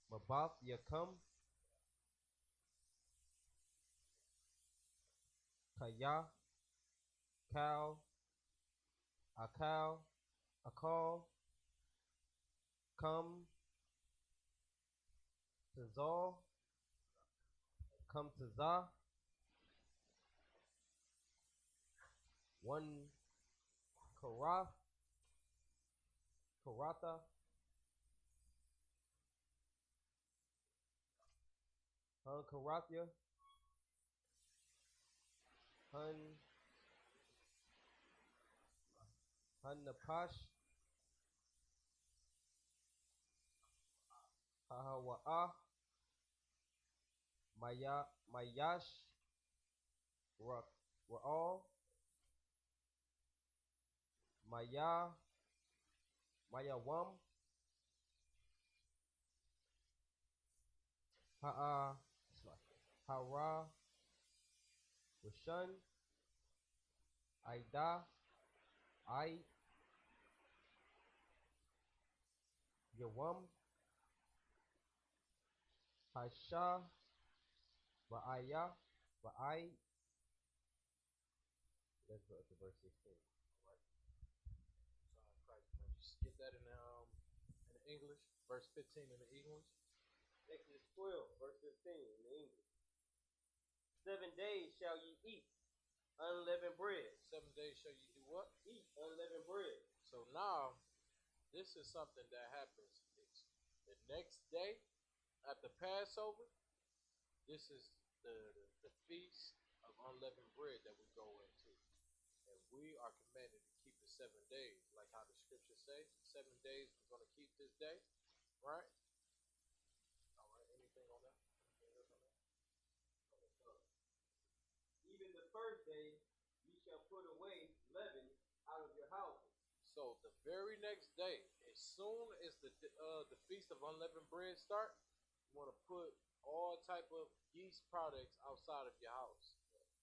Mabath Yakam. Kaya. Cow. Akal. Come. Tazal. Come Tazah. One Karatha. Hun Karathia. Hun Napash. Hahawa'a. Mayash. Ra'al. Mayawam. Hara. Rashun. Aida. Yawam. Hasha. Ba'aya. Ba'ai. That's the verse 16. Christ, man. Just get that in the English. Verse 15 in the English. Exodus 12, verse 15 in the English. 7 days shall ye eat unleavened bread. 7 days shall you do what? Eat unleavened bread. So now, this is something that happens. It's the next day after Passover. This is the feast of unleavened bread that we go into. And we are commanded to keep the 7 days, like how the scripture says. 7 days we're going to keep this day, right? All right, anything on that? Anything else on that? Even the first day ye shall put away leaven out of your houses. So the very next day, as soon as the feast of unleavened bread start, you want to put all type of yeast products outside of your house.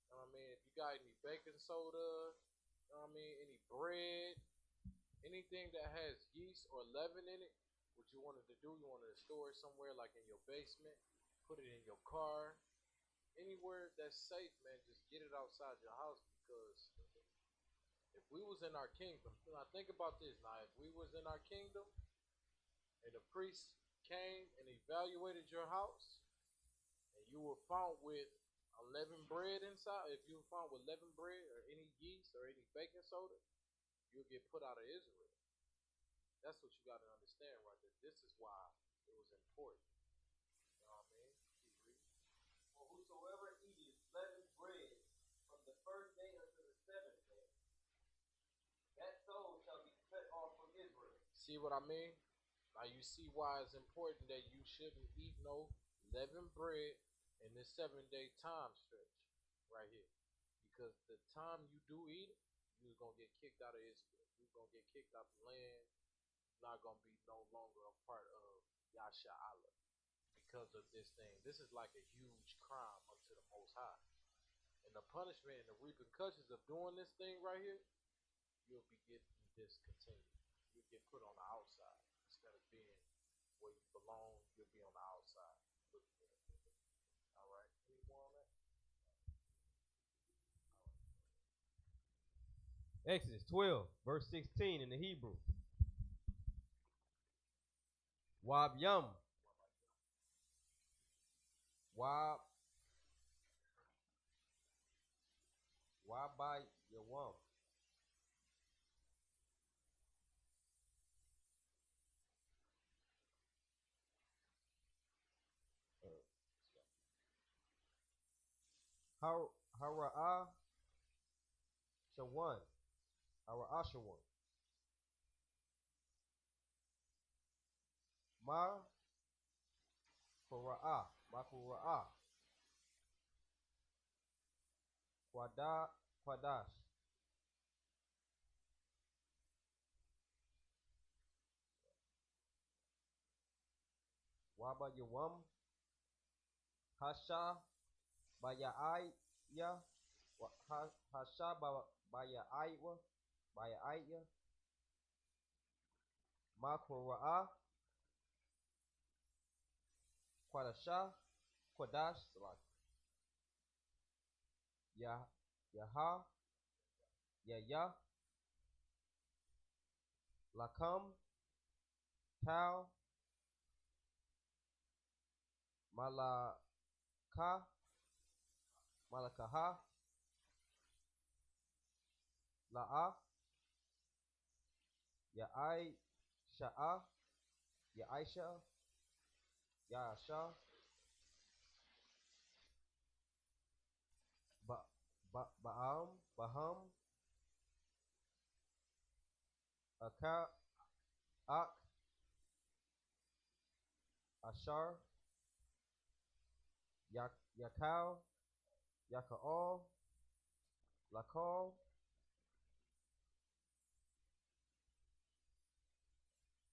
You know what I mean? If you got any baking soda, you know what I mean, any bread, anything that has yeast or leaven in it, what you wanted to do, you wanted to store it somewhere like in your basement, put it in your car, anywhere that's safe, man. Just get it outside your house, because if we was in our kingdom, now think about this. Now, if we was in our kingdom and the priest came and evaluated your house and you were found with unleavened bread inside, if you were found with leavened bread or any yeast or any baking soda, you'll get put out of Israel. That's what you got to understand right there. This is why it was important. You know what I mean? Keep reading. For whosoever eateth leavened bread from the first day unto the seventh day, that soul shall be cut off from Israel. See what I mean? Now you see why it's important that you shouldn't eat no leavened bread in this 7-day time stretch right here. Because the time you do eat it, you're going to get kicked out of Israel. You're going to get kicked out the land. You're not going to be no longer a part of Yasha Allah because of this thing. This is like a huge crime unto the Most High. And the punishment and the repercussions of doing this thing right here, you'll be getting discontinued. You'll get put on the outside. Instead of being where you belong, you'll be on the outside. All right. Any more on that? Exodus 12, verse 16 in the Hebrew. Wab Yum. Wab. Wabai Yawam. Hara'a Shawan. Hara'a Shawan. Ma Kura'a. Ma Kura'a. Kwadash. Waba Yawam. Hasha Bayaiya. Hasha Bayaiwa. Bayaiya. Ma Kura'a. Kwadasha. Kwadash. Yaha. Yaya. Lakam. Tal. Malaka. Malakaha. La'a. Ya'ai. Sha'a. Ya'aisha. Ya'asha. Ba'am. Baham. Ak. Ashar. Yakal. Yaka'al. Lakal.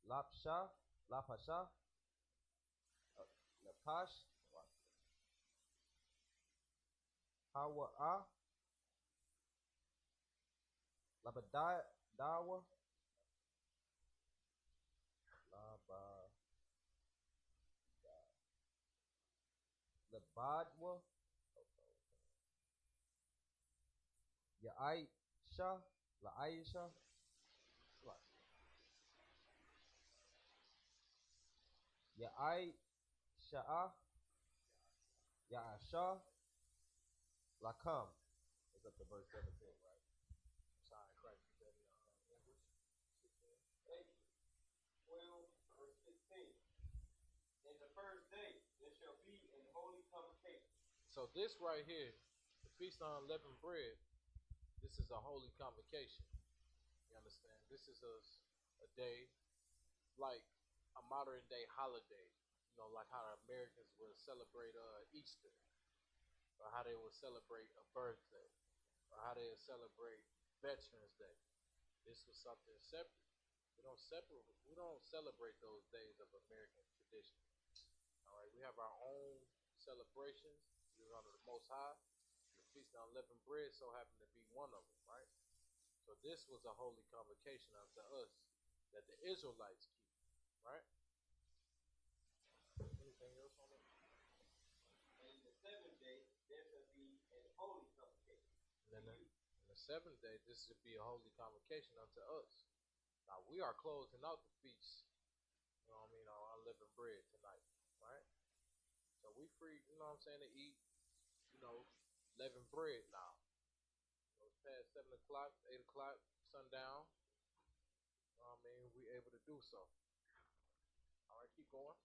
Lapsha. Lapasha. Lapash. Hawa'a. Labadawa. Labadwa. Ya'aisha. La'aisha. Ya'aisha'a. Ya'asha. Lakam. Is up to verse 17, right? Sorry, Christ, is that in English? 12, verse 16. In the first day there shall be an holy convocation. So this right here, the Feast on Unleavened Bread, this is a holy convocation. You understand? This is a day like a modern day holiday. You know, like how the Americans would celebrate Easter, or how they would celebrate a birthday, or how they would celebrate Veterans Day. This was something separate. We don't celebrate those days of American tradition. All right, we have our own celebrations. We're under the Most High. The Feast of Unleavened Bread so happened to be one of them, right? So this was a holy convocation unto us that the Israelites keep, right? Anything else on it? And in the seventh day there shall be an holy convocation. And then in the seventh day, this should be a holy convocation unto us. Now we are closing out the feast, you know what I mean, on unleavened bread tonight, right? So we free, you know what I'm saying, to eat, you know, leavened bread now. So it's past 7 o'clock, 8 o'clock, sundown. You know what I mean? We able to do so. All right, keep going.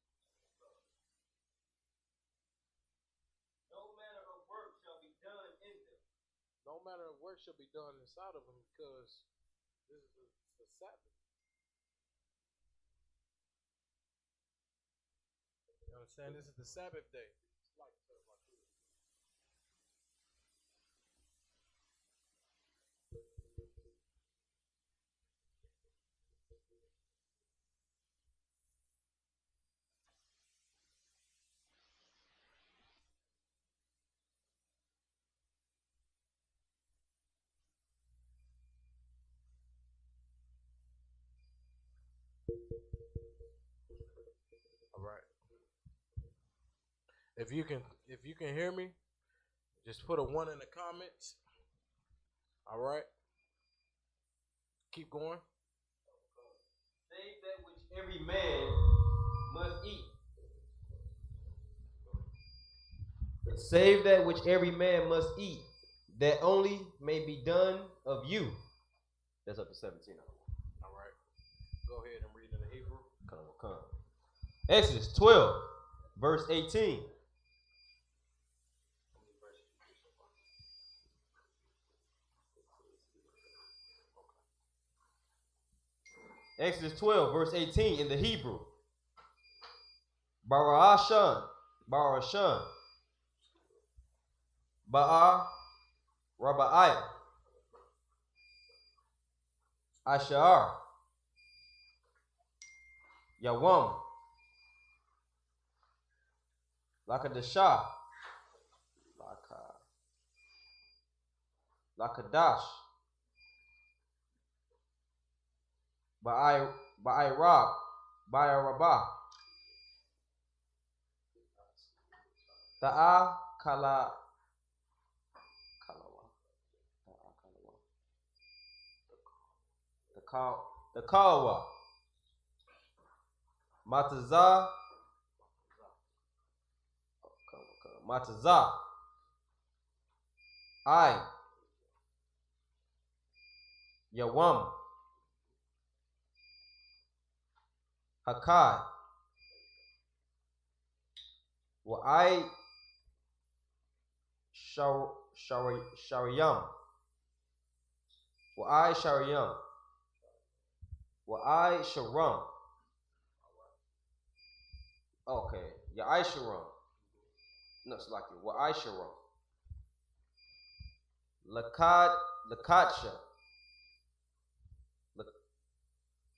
No manner of work shall be done in them. No matter of work shall be done inside of them because this is the Sabbath. You understand? This is the Sabbath day. It's like all right. If you can hear me, just put a 1 in the comments. All right. Keep going. Save that which every man must save that which every man must eat, that only may be done of you. That's up to 17. All right. Go ahead and read in the Hebrew. Come. Exodus 12, verse 18. Exodus 12, verse 18 in the Hebrew. Barashan, Ba'a, Rabba'iah, Ashar, Yawam, Lakadashah, Lakadash, Ba'irab, Ba'irabah, Ta'a Kalawa, the Kawa, Matazah, I, Yawam, Hakai, Wa'ai, Shariyam, Wa'ai Shariyam, Wa'ai Sharam. Okay, Ya'ai Sharam. No, it's like it. Wa'ai Sharam. Lakatsha.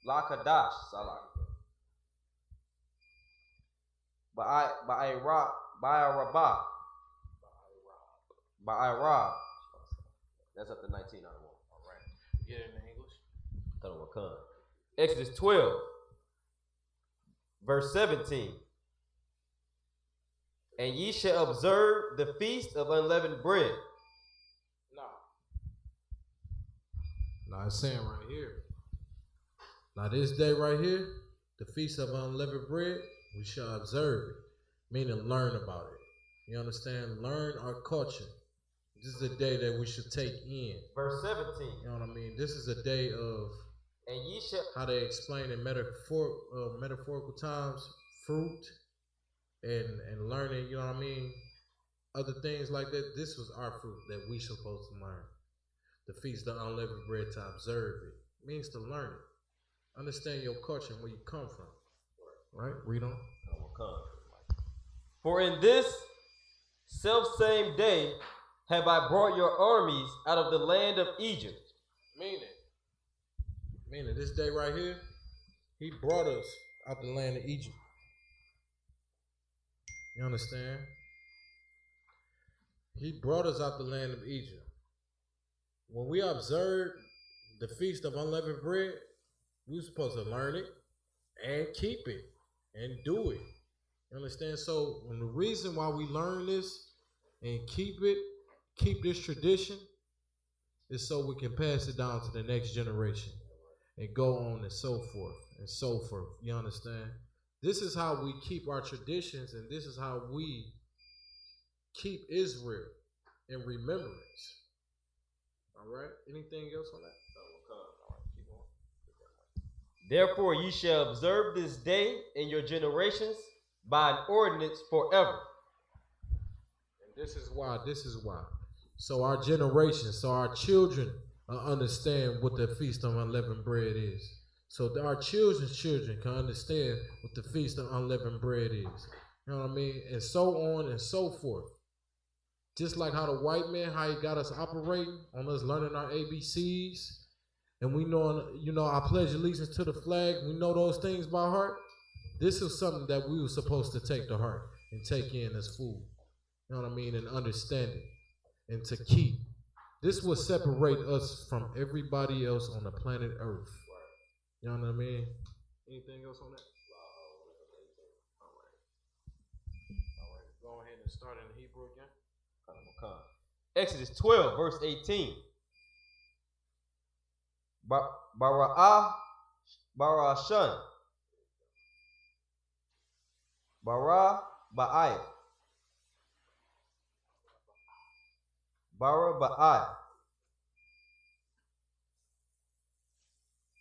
Lakadash. Salah. Ba'irabah. That's up to 19 on one. All right. Get it in English. Exodus 12, verse 17. And ye shall observe the feast of unleavened bread. Now it's saying right here. Now this day right here, the feast of unleavened bread, we shall observe it. Meaning learn about it. You understand? Learn our culture. This is a day that we should take in. Verse 17. You know what I mean? This is a day of, and ye shall, how they explain in metaphorical times, fruit and learning, you know what I mean? Other things like that. This was our fruit that we supposed to learn. The feast of unleavened bread, to observe it, means to learn it. Understand your culture and where you come from. Right? Read on. For in this self same day have I brought your armies out of the land of Egypt. Meaning this day right here, he brought us out the land of Egypt. You understand? He brought us out the land of Egypt. When we observe the feast of unleavened bread, we're supposed to learn it and keep it and do it. You understand? So when the reason why we learn this and keep this tradition, is so we can pass it down to the next generation and go on and so forth and so forth. You understand? This is how we keep our traditions, and this is how we keep Israel in remembrance. All right? Anything else on that? Therefore ye shall observe this day in your generations by an ordinance forever. And this is why. So our generations, so our children understand what the Feast of Unleavened Bread is. So that our children's children can understand what the Feast of Unleavened Bread is. You know what I mean? And so on and so forth. Just like how the white man, how he got us operating on us learning our ABCs. And we know, I pledge allegiance to the flag. We know those things by heart. This is something that we were supposed to take to heart and take in as food. You know what I mean? And understand it. And to keep. This will separate us from everybody else on the planet Earth. You know what I mean? Anything else on that? All right. Go ahead and start in Hebrew again. Exodus 12, verse 18. Barashan. Ba'ai. Bara Ba'ai,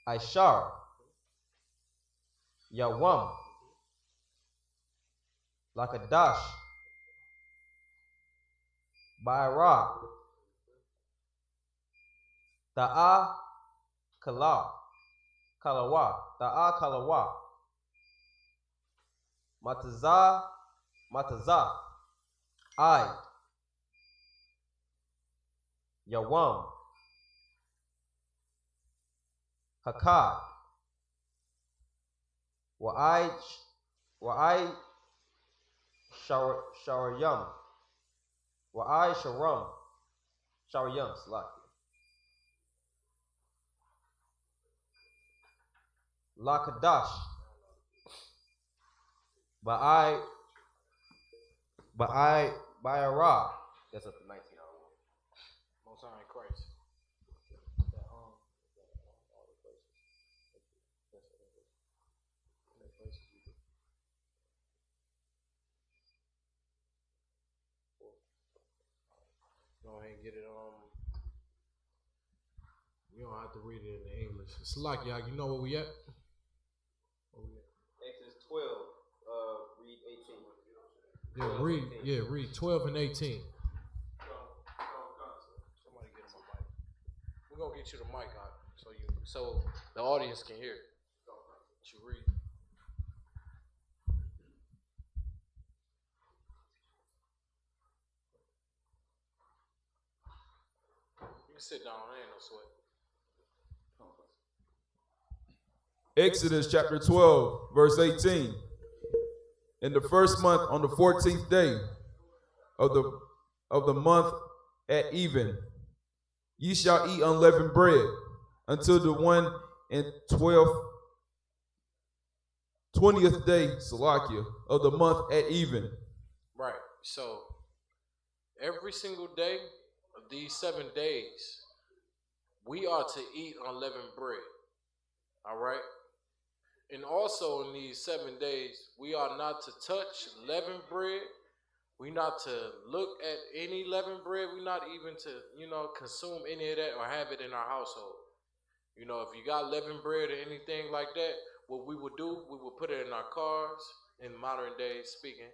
Aishar, Yawam, Lakadash, Baira, Ta'a, Kalawa, Ta'a Kalawa, Mataza, Ai, Yawam, Hakad, Wa'ai Sharyam, Sharyam, Slaki, Lakadash, Ba'ira. That's up to 19 hours. Most High in Christ. Go ahead and get it. You don't have to read it in English. It's like y'all. You know where we at? Exodus 12, read 18. Yeah, read 12 and 18. Somebody get him a mic. We're gonna get you the mic on so the audience can hear what you read. You can sit down, ain't no sweat. Exodus chapter 12, verse 18. In the first month, on the 14th day of the month at even, ye shall eat unleavened bread until the 20th day, Salakia, of the month at even. Right. So every single day of these 7 days, we are to eat unleavened bread. All right. And also in these 7 days, we are not to touch leavened bread. We not to look at any leavened bread. We not even to, consume any of that or have it in our household. If you got leavened bread or anything like that, what we would do, we would put it in our cars. In modern days speaking,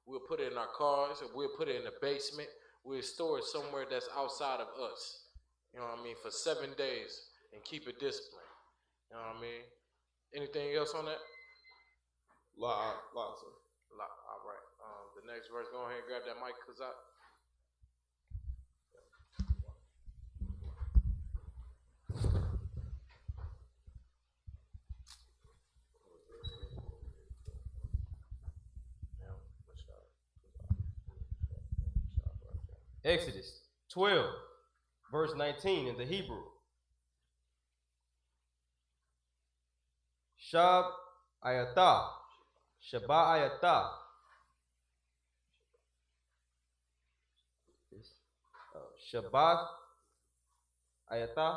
we'll put it in our cars, or we'll put it in the basement. We'll store it somewhere that's outside of us. For 7 days and keep it disciplined. Anything else on that? Lots of. All right. The next verse, go ahead and grab that mic, Kazak. Exodus 12, verse 19 in the Hebrew. Shab ayata, Shaba ayata. Shabbat ayata.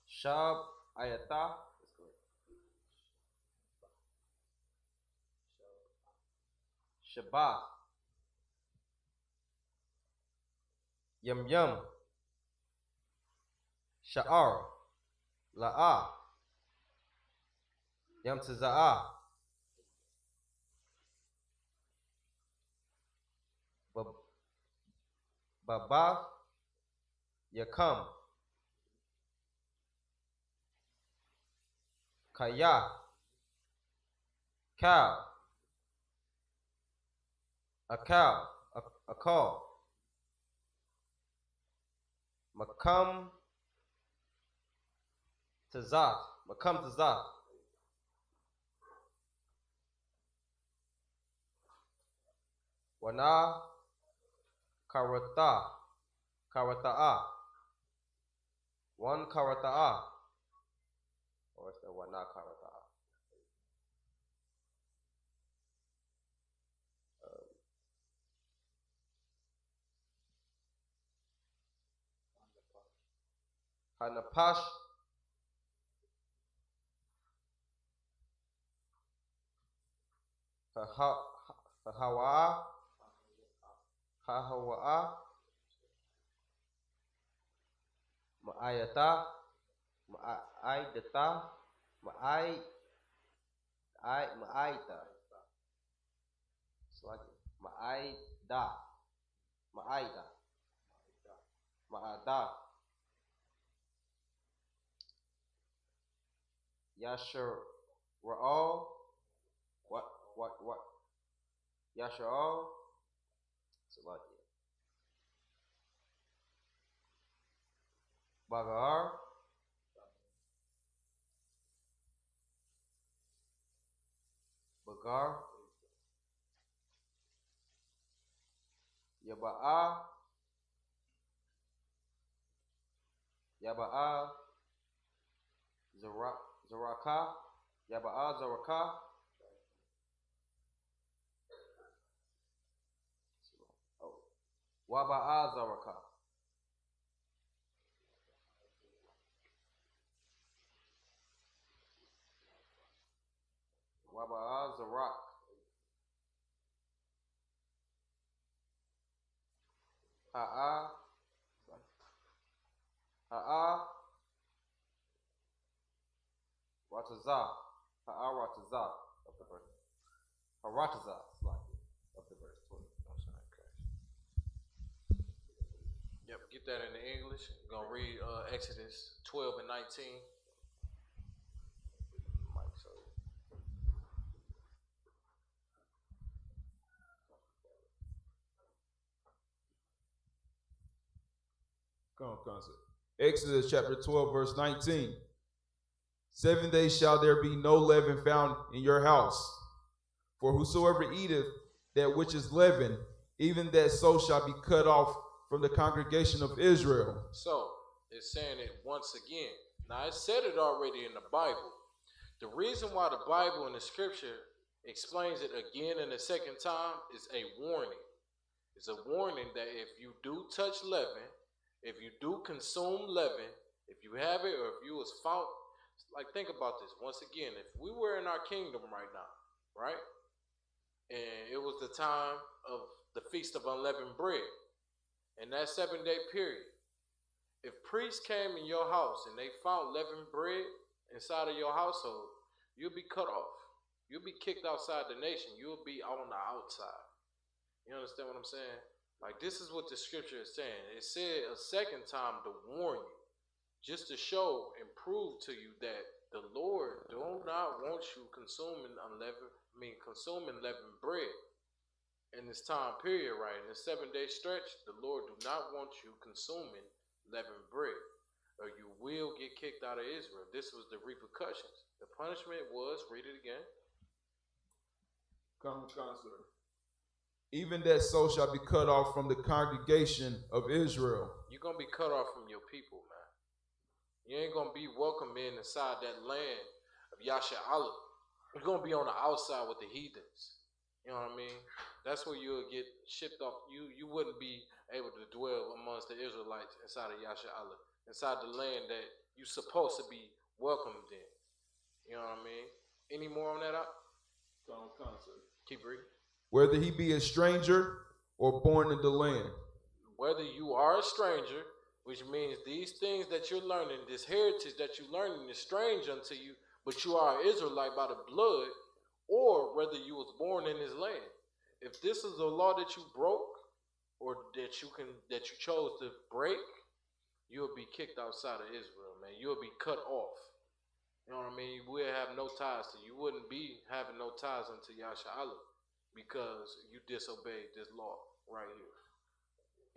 Shab ayata. Shabbat. Yum yum. Sha'ar. La'a. Yam Tza'a. Baba. Yakam. Kaya. Cow. A cow. A call. Makam Tazat. Makam Tazat. Wana Karata. Karata'a. One Karata'a. Or is that Wana Karata'a? Hanapash Hawa, Hahawa'a, Ma'ayata, Ma'aidata, Ma'aita. It's like Ma'aida, Ma'aida, Ma'ada, Yasher Ra'al, what, Yasharal, Salakia, Bagar, Yaba'a, Zaraka, Waba'a Zaraka, Waba'a Zarak, Ha'a, Rataza, Ha'a Rataza of the verse. Harataza, Salakia of the verse 20. Yep, get that in the English. We're gonna read Exodus 12 and 19. Mike, so Come on, concept. Exodus chapter 12, verse 19. 7 days shall there be no leaven found in your house. For whosoever eateth that which is leavened, even that soul shall be cut off from the congregation of Israel. So it's saying it once again. Now it said it already in the Bible. The reason why the Bible and the scripture explains it again and a second time is a warning. It's a warning that if you do touch leaven, if you do consume leaven, if you have it or if you was found, like think about this once again. If we were in our kingdom right now, right? And it was the time of the Feast of Unleavened Bread, in that 7-day period, if priests came in your house and they found leavened bread inside of your household, you'll be cut off. You'll be kicked outside the nation. You'll be on the outside. You understand what I'm saying? Like, this is what the scripture is saying. It said a second time to warn you, just to show and prove to you that the Lord do not want you consuming leavened bread in this time period, right? In this 7-day stretch, the Lord do not want you consuming leavened bread, or you will get kicked out of Israel. This was the repercussions. The punishment was, read it again. Come, sir. Even that soul shall be cut off from the congregation of Israel. You're going to be cut off from your people, man. You ain't going to be welcome inside that land of Yasha Allah. You're going to be on the outside with the heathens. You know what I mean? That's where you'll get shipped off. You wouldn't be able to dwell amongst the Israelites inside of Yasha Allah, inside the land that you're supposed to be welcomed in. You know what I mean? Any more on that up? Come, sir. Keep reading. Whether he be a stranger or born in the land. Whether you are a stranger, which means these things that you're learning, this heritage that you're learning is strange unto you, but you are an Israelite by the blood, or whether you was born in his land. If this is a law that you broke, or that you chose to break, you'll be kicked outside of Israel, man. You'll be cut off. You know what I mean? You will have no ties to you. You wouldn't be having no ties unto Yasha Allah because you disobeyed this law right here.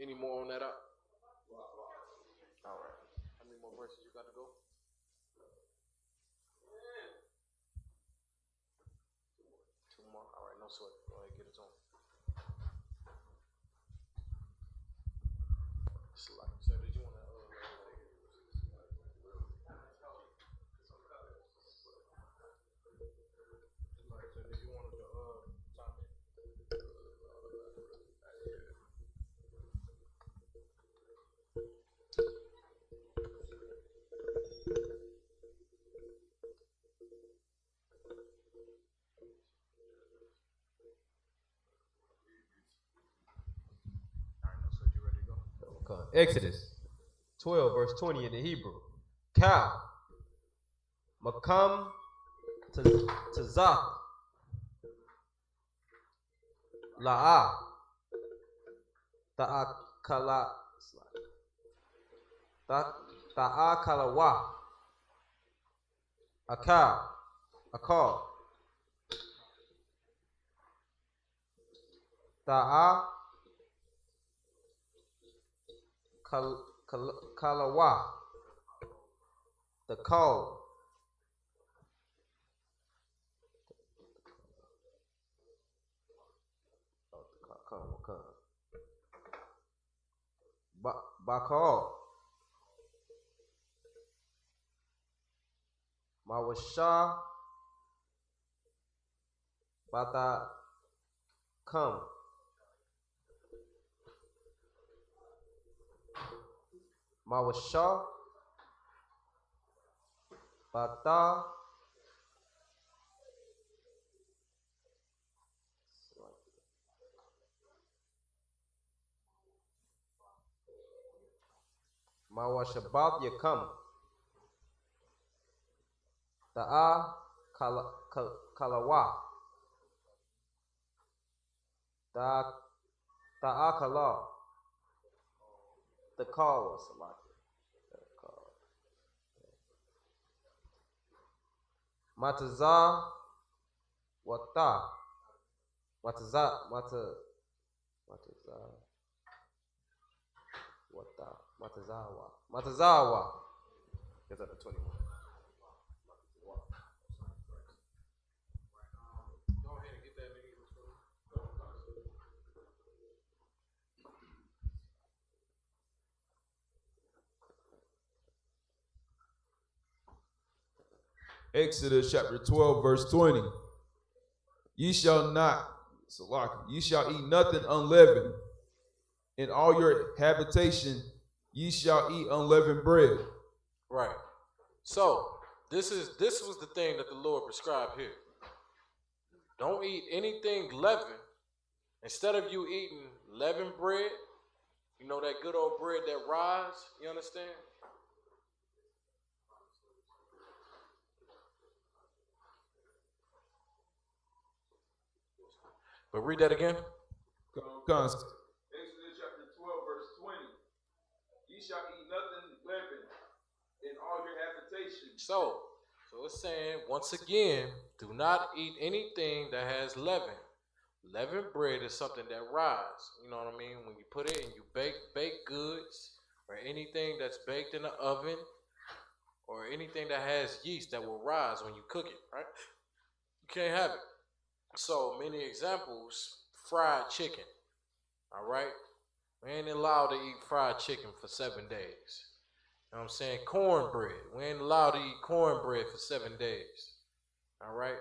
Any more on that up? All right. How many more verses you got to go? Two more. All right, no sweat. Go ahead, get it on. Slide. So did you want to? So did you want to time it? Exodus 12, verse 20 in the Hebrew. Cow. Makam Tazak. La'a. Ta'akala. Ta'akalawa. A cow. A call. Ta'a. Kalawa. The call. Bakal. Mawasha. Bata. Come. Mawasha. Bata. Mawashabat Yakam. Ta'a Kalawa. Ta'a Kala. The call was selected. Mataza Wata. Mataza Wata. Matazawa. Is that the 21? Go ahead and get that nigga. Exodus chapter 12, verse 20. Ye shall eat nothing unleavened. In all your habitation, ye shall eat unleavened bread. Right. So this was the thing that the Lord prescribed here. Don't eat anything leavened. Instead of you eating leavened bread, you know that good old bread that rise, you understand? But read that again. Exodus chapter 12, verse 20. Ye shall eat nothing leavened in all your habitation. So it's saying, once again, do not eat anything that has leaven. Leavened bread is something that rise. You know what I mean? When you put it and you bake goods or anything that's baked in the oven or anything that has yeast that will rise when you cook it, right? You can't have it. So many examples, fried chicken, all right? We ain't allowed to eat fried chicken for 7 days. You know what I'm saying? Cornbread. We ain't allowed to eat cornbread for 7 days. All right?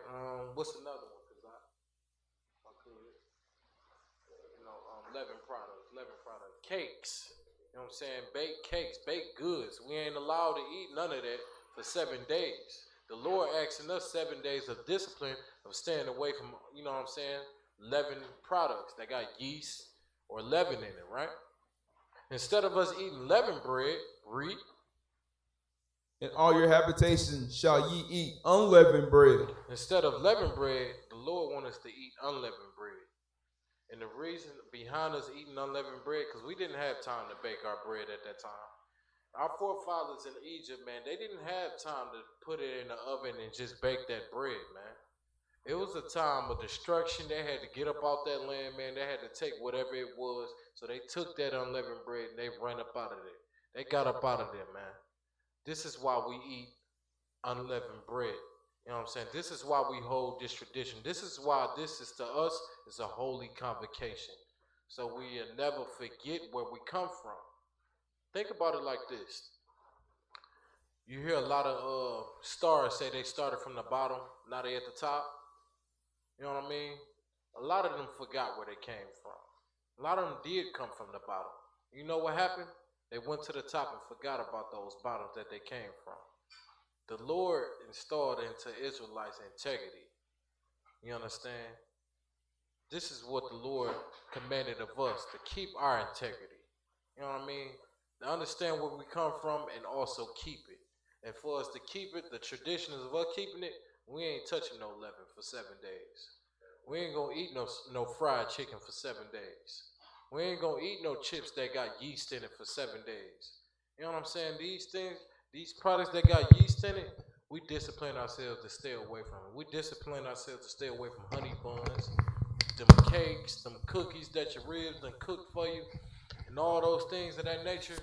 What's another one? Because I could. Leavened products. Cakes. You know what I'm saying? Baked cakes, baked goods. We ain't allowed to eat none of that for 7 days. The Lord asking us 7 days of discipline of staying away from, you know what I'm saying, leavened products that got yeast or leaven in it, right? Instead of us eating leavened bread, read. In all your habitation shall ye eat unleavened bread. Instead of leavened bread, the Lord wants us to eat unleavened bread. And the reason behind us eating unleavened bread, because we didn't have time to bake our bread at that time. Our forefathers in Egypt, man, they didn't have time to put it in the oven and just bake that bread, man. It was a time of destruction. They had to get up off that land, man. They had to take whatever it was. So they took that unleavened bread and they ran up out of there. They got up out of there, man. This is why we eat unleavened bread. You know what I'm saying? This is why we hold this tradition. This is why this is to us is a holy convocation. So we never forget where we come from. Think about it like this. You hear a lot of stars say they started from the bottom, now they at the top. You know what I mean? A lot of them forgot where they came from. A lot of them did come from the bottom. You know what happened? They went to the top and forgot about those bottoms that they came from. The Lord installed into Israelites integrity. You understand? This is what the Lord commanded of us, to keep our integrity. You know what I mean? To understand where we come from and also keep it. And for us to keep it, the traditions of us keeping it, we ain't touching no leaven for 7 days. We ain't gonna eat no fried chicken for 7 days. We ain't gonna eat no chips that got yeast in it for 7 days. You know what I'm saying? These things, these products that got yeast in it, we discipline ourselves to stay away from it. We discipline ourselves to stay away from honey buns, them cakes, them cookies that your ribs done cooked for you, and all those things of that nature.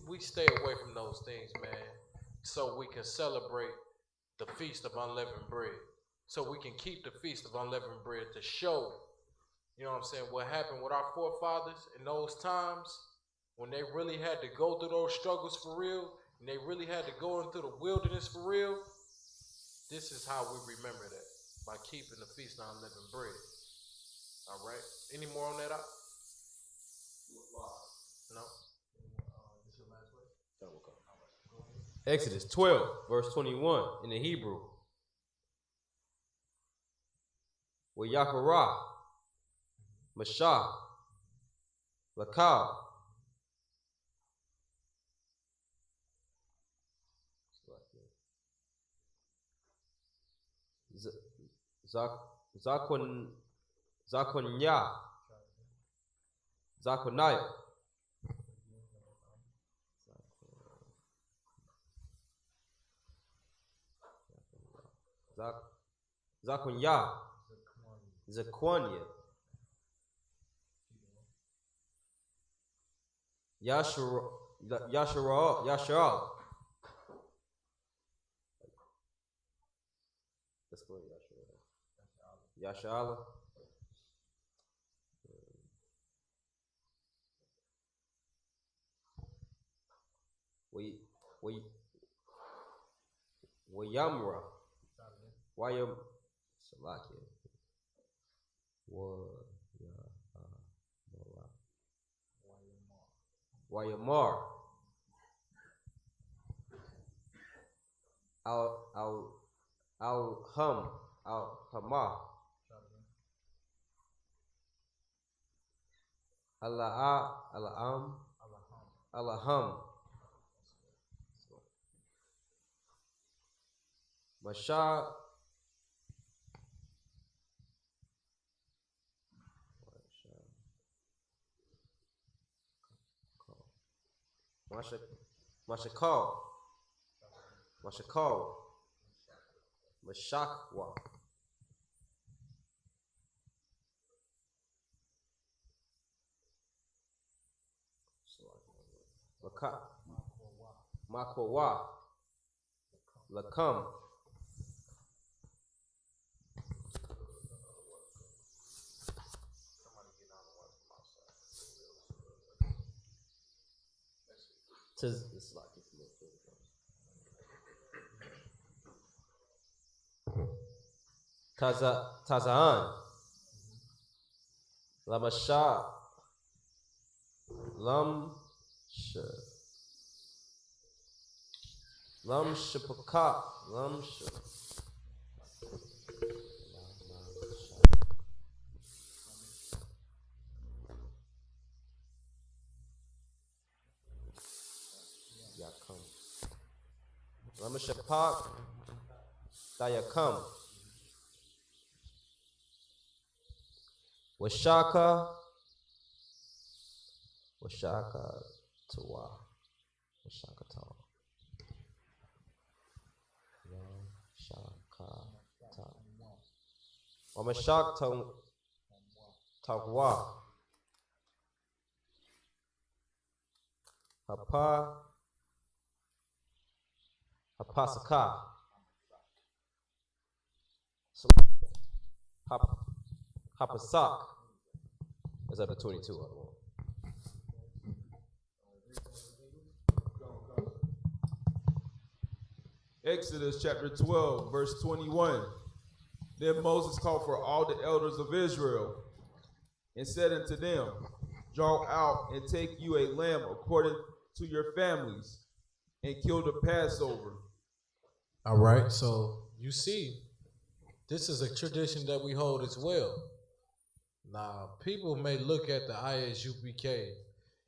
We stay away from those things, man, so we can celebrate the Feast of Unleavened Bread. So we can keep the Feast of Unleavened Bread to show, you know what I'm saying, what happened with our forefathers in those times when they really had to go through those struggles for real, and they really had to go into the wilderness for real. This is how we remember that, by keeping the Feast of Unleavened Bread. All right? Any more on that? No? Exodus 12, verse 21 in the Hebrew. Wayakara, Mashah, Lakal. Zakonya, Zakonaya. Zakonya, Zakonya, Yashara. Let's go, Yashala. Wayamra. Wayam Salakia. Wayamar. Al-Hama. Alaham. Mashah. Mashakal. Mashakwa. Makwa. Lakam. Tazaan. Lamasha. Lamshapaka. Lamshapak. Dayakam. Washaka Tawa. Washaka Tawa. Wamashak Tawa. Hapasaka. Hapasak. That's up to 22. Exodus chapter 12, verse 21. Then Moses called for all the elders of Israel and said unto them, draw out and take you a lamb according to your families, and kill the Passover. All right, so you see, this is a tradition that we hold as well. Now, people may look at the ISUPK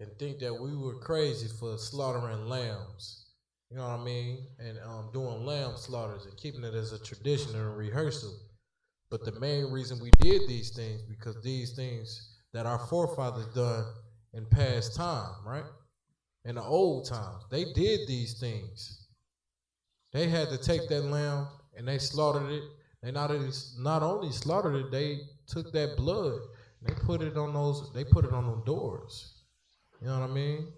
and think that we were crazy for slaughtering lambs. You know what I mean? And doing lamb slaughters and keeping it as a tradition and a rehearsal. But the main reason we did these things because these things that our forefathers done in past time, right? In the old times, they did these things. They had to take that lamb and they slaughtered it. They not only slaughtered it, they took that blood. They put it on them doors. You know what I mean?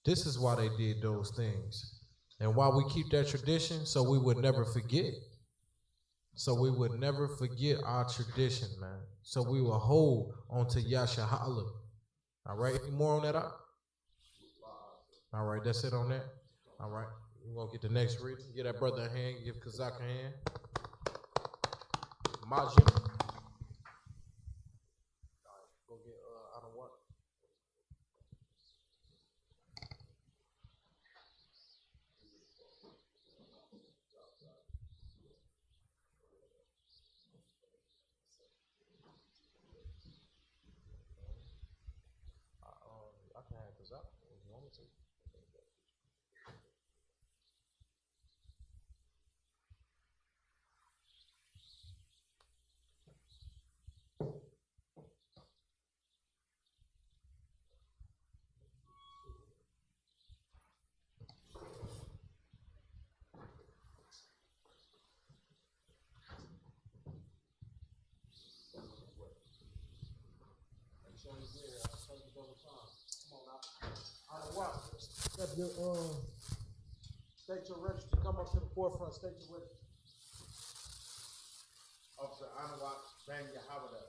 This is why they did those things. And why we keep that tradition, so we would never forget. So we would never forget our tradition, man. So we will hold on to Yashahala. All right, any more on that? All right, that's it on that. All right, we're going to get the next reading. Give that brother a hand, give Kazak a hand. Majin. Go get out of what? I can have Kazak if you want me to. State your register. Come up to the forefront. State your register. Officer Anawak Ben Yahavada.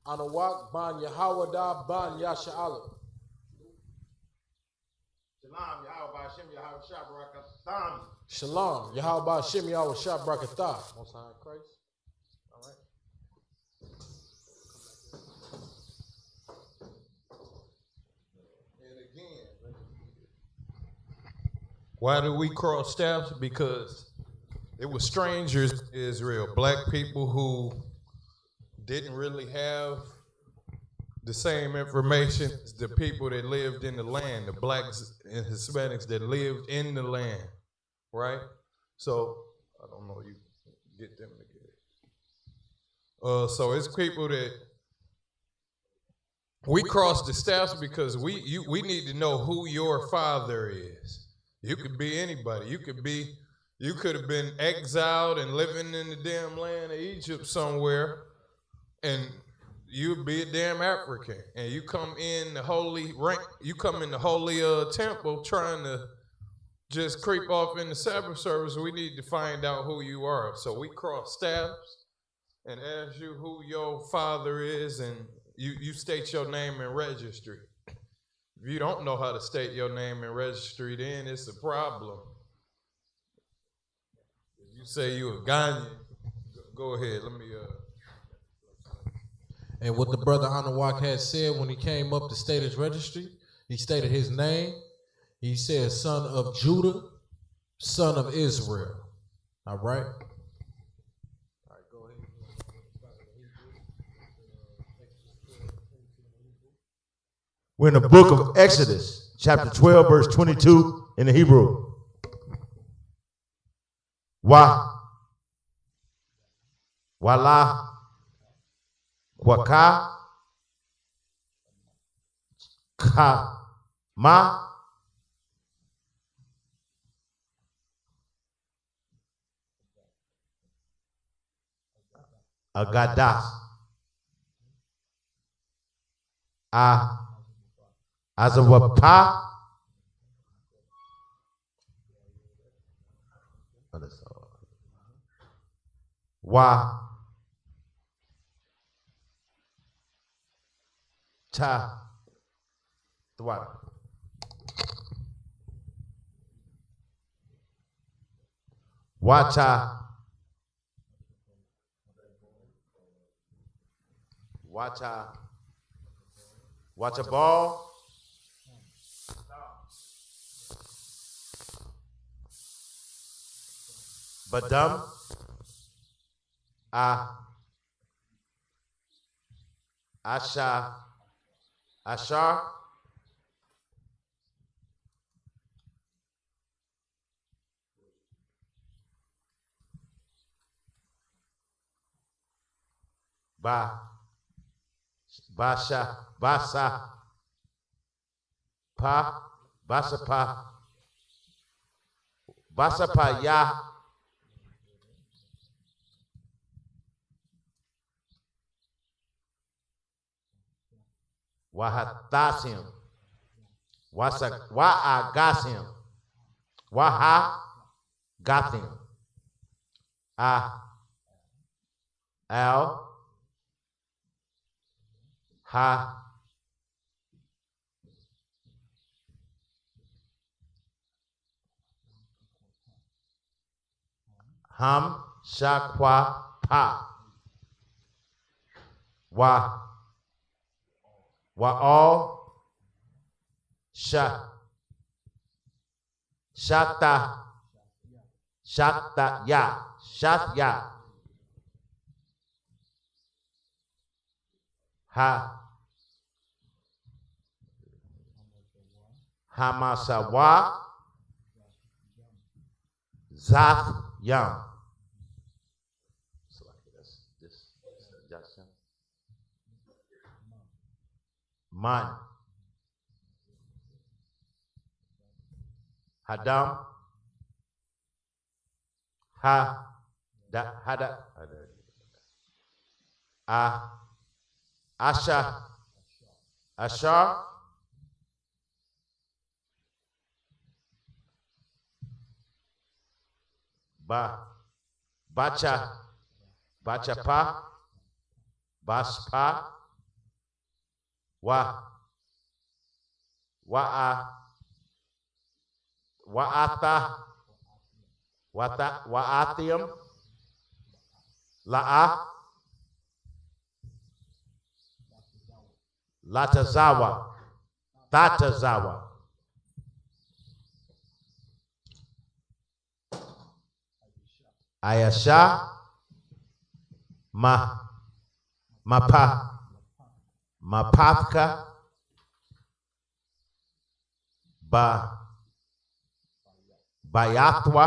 Anawak ban Yahawada ban Yasha'ala. Salam Yahweh Hashem Yahweh Shabrakatan. Shalom. Yahweh Shem Yahweh Shabrakatah. Most High Christ. All right. And again, why do we cross staffs? Because it was strangers in Israel, black people who didn't really have the same information as the people that lived in the land, the blacks and Hispanics that lived in the land, right? So, I don't know, you get them together. So it's people that we cross the staffs because we need to know who your father is. You could be anybody. You could have been exiled and living in the damn land of Egypt somewhere, and you'd be a damn African, and you come in the holy temple trying to just creep off in the Sabbath service. We need to find out who you are. So we cross staffs and ask you who your father is, and you state your name in registry. If you don't know how to state your name in registry, then it's a problem. If you say you a Ghanaian, go ahead. Let me And what the brother Anawak had said when he came up to state his registry, he stated his name. He said, son of Judah, son of Israel. All right? All right, go ahead. We're in the book of Exodus, chapter 12, verse 22 in the Hebrew. Wala, Waka, Kama, Agadas, Azawapa, Wa, Ta, Dwara. Wacha, Wacha ball. Badam, Ashar, Basa, Ya, Wahatasim, Wa'agasim, Wahagathim, Al, Ham, Shakwa, Wa'al, Shata, Shatya, Hamasawa, Zath, Yam. Man, Hadam, Ashar, Bachapa, Baspa, Wa'athium, Latazawa, Ayasha, Mapathka, Bayathwa,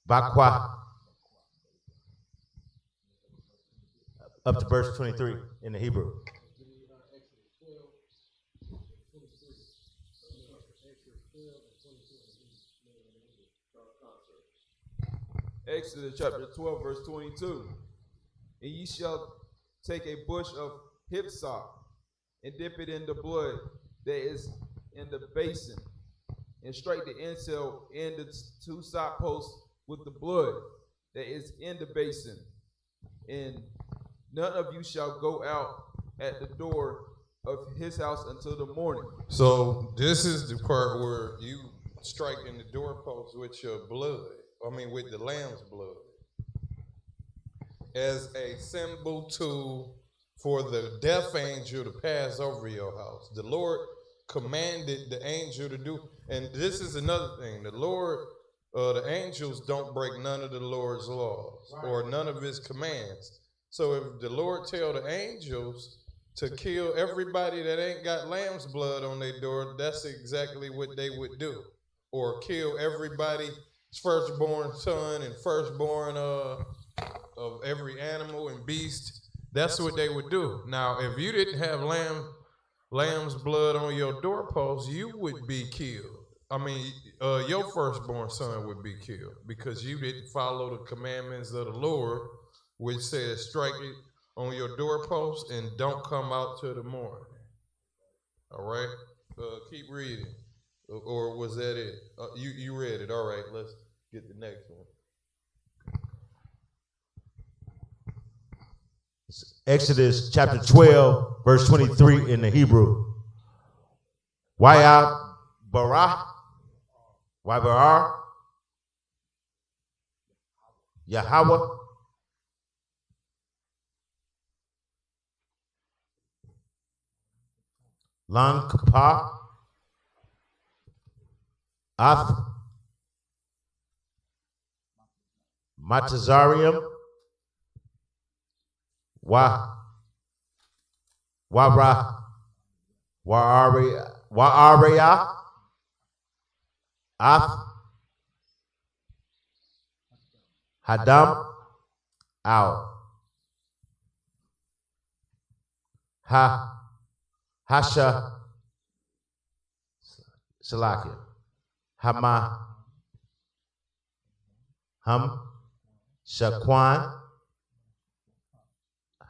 Bakwa, up to verse 23 in the Hebrew. Exodus chapter 12, verse 22. And ye shall take a bush of hyssop and dip it in the blood that is in the basin, and strike the inside in the two side posts with the blood that is in the basin. And none of you shall go out at the door of his house until the morning. So this is the part where you strike in the doorpost with your blood. With the lamb's blood, as a symbol for the death angel to pass over your house. The Lord commanded the angel to do, and this is another thing. The Lord, the angels don't break none of the Lord's laws or none of his commands. So if the Lord tell the angels to kill everybody that ain't got lamb's blood on their door, that's exactly what they would do. Or kill everybody's firstborn son and firstborn of every animal and beast. That's what they would do. Now, if you didn't have lamb's blood on your doorpost, you would be killed. Your firstborn son would be killed because you didn't follow the commandments of the Lord, which says strike it on your doorpost and don't come out till the morning. All right? Keep reading. Or was that it? You read it. All right, let's get the next one. Exodus chapter 12, verse 23 in the Hebrew. Wayabarar, Yahweh, Lan Kapah, Ath, Matazarium, Waaria, Ath, Hadam, Al, Hasha, Salakia, Hama, Shaquan,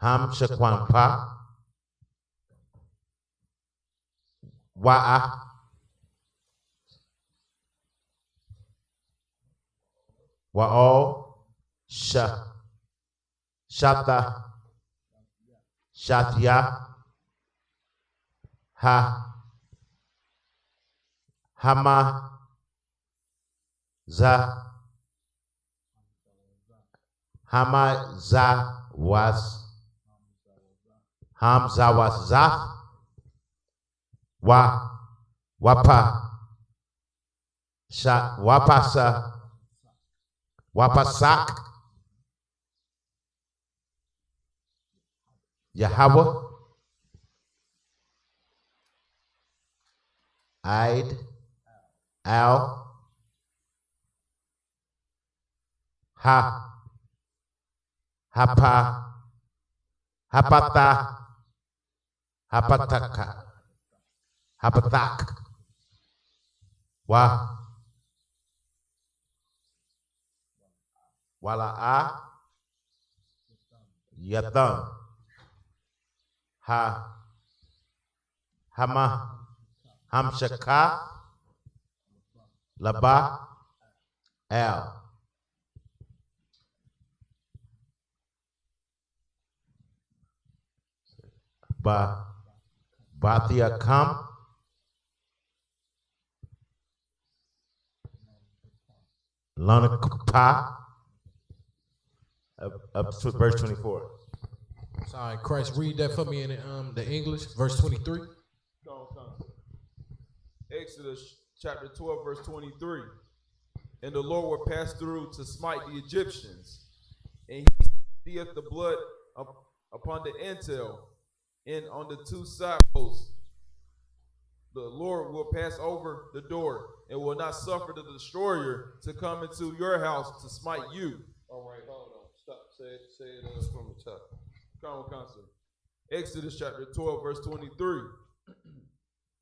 Shaquan Pa, Wa'a, Wa'al, Shata, Shatya, Hama, Hamzawaz, Wapasak, Yahweh, Aid, Al, Hapatak, Wala'a, Yatham, Hamshaka, Laba, Al, Bathia Kam, Lanakpa, up to verse 24. Sorry, Christ, read that for me in the English, verse 23. Exodus chapter 12, verse 23. And the Lord will pass through to smite the Egyptians, and he seeth the blood upon the intel and on the two side posts. The Lord will pass over the door and will not suffer the destroyer to come into your house to smite you. All right, hold on. Stop. Say it from the top. Come on, Counselor. Exodus chapter 12, verse 23.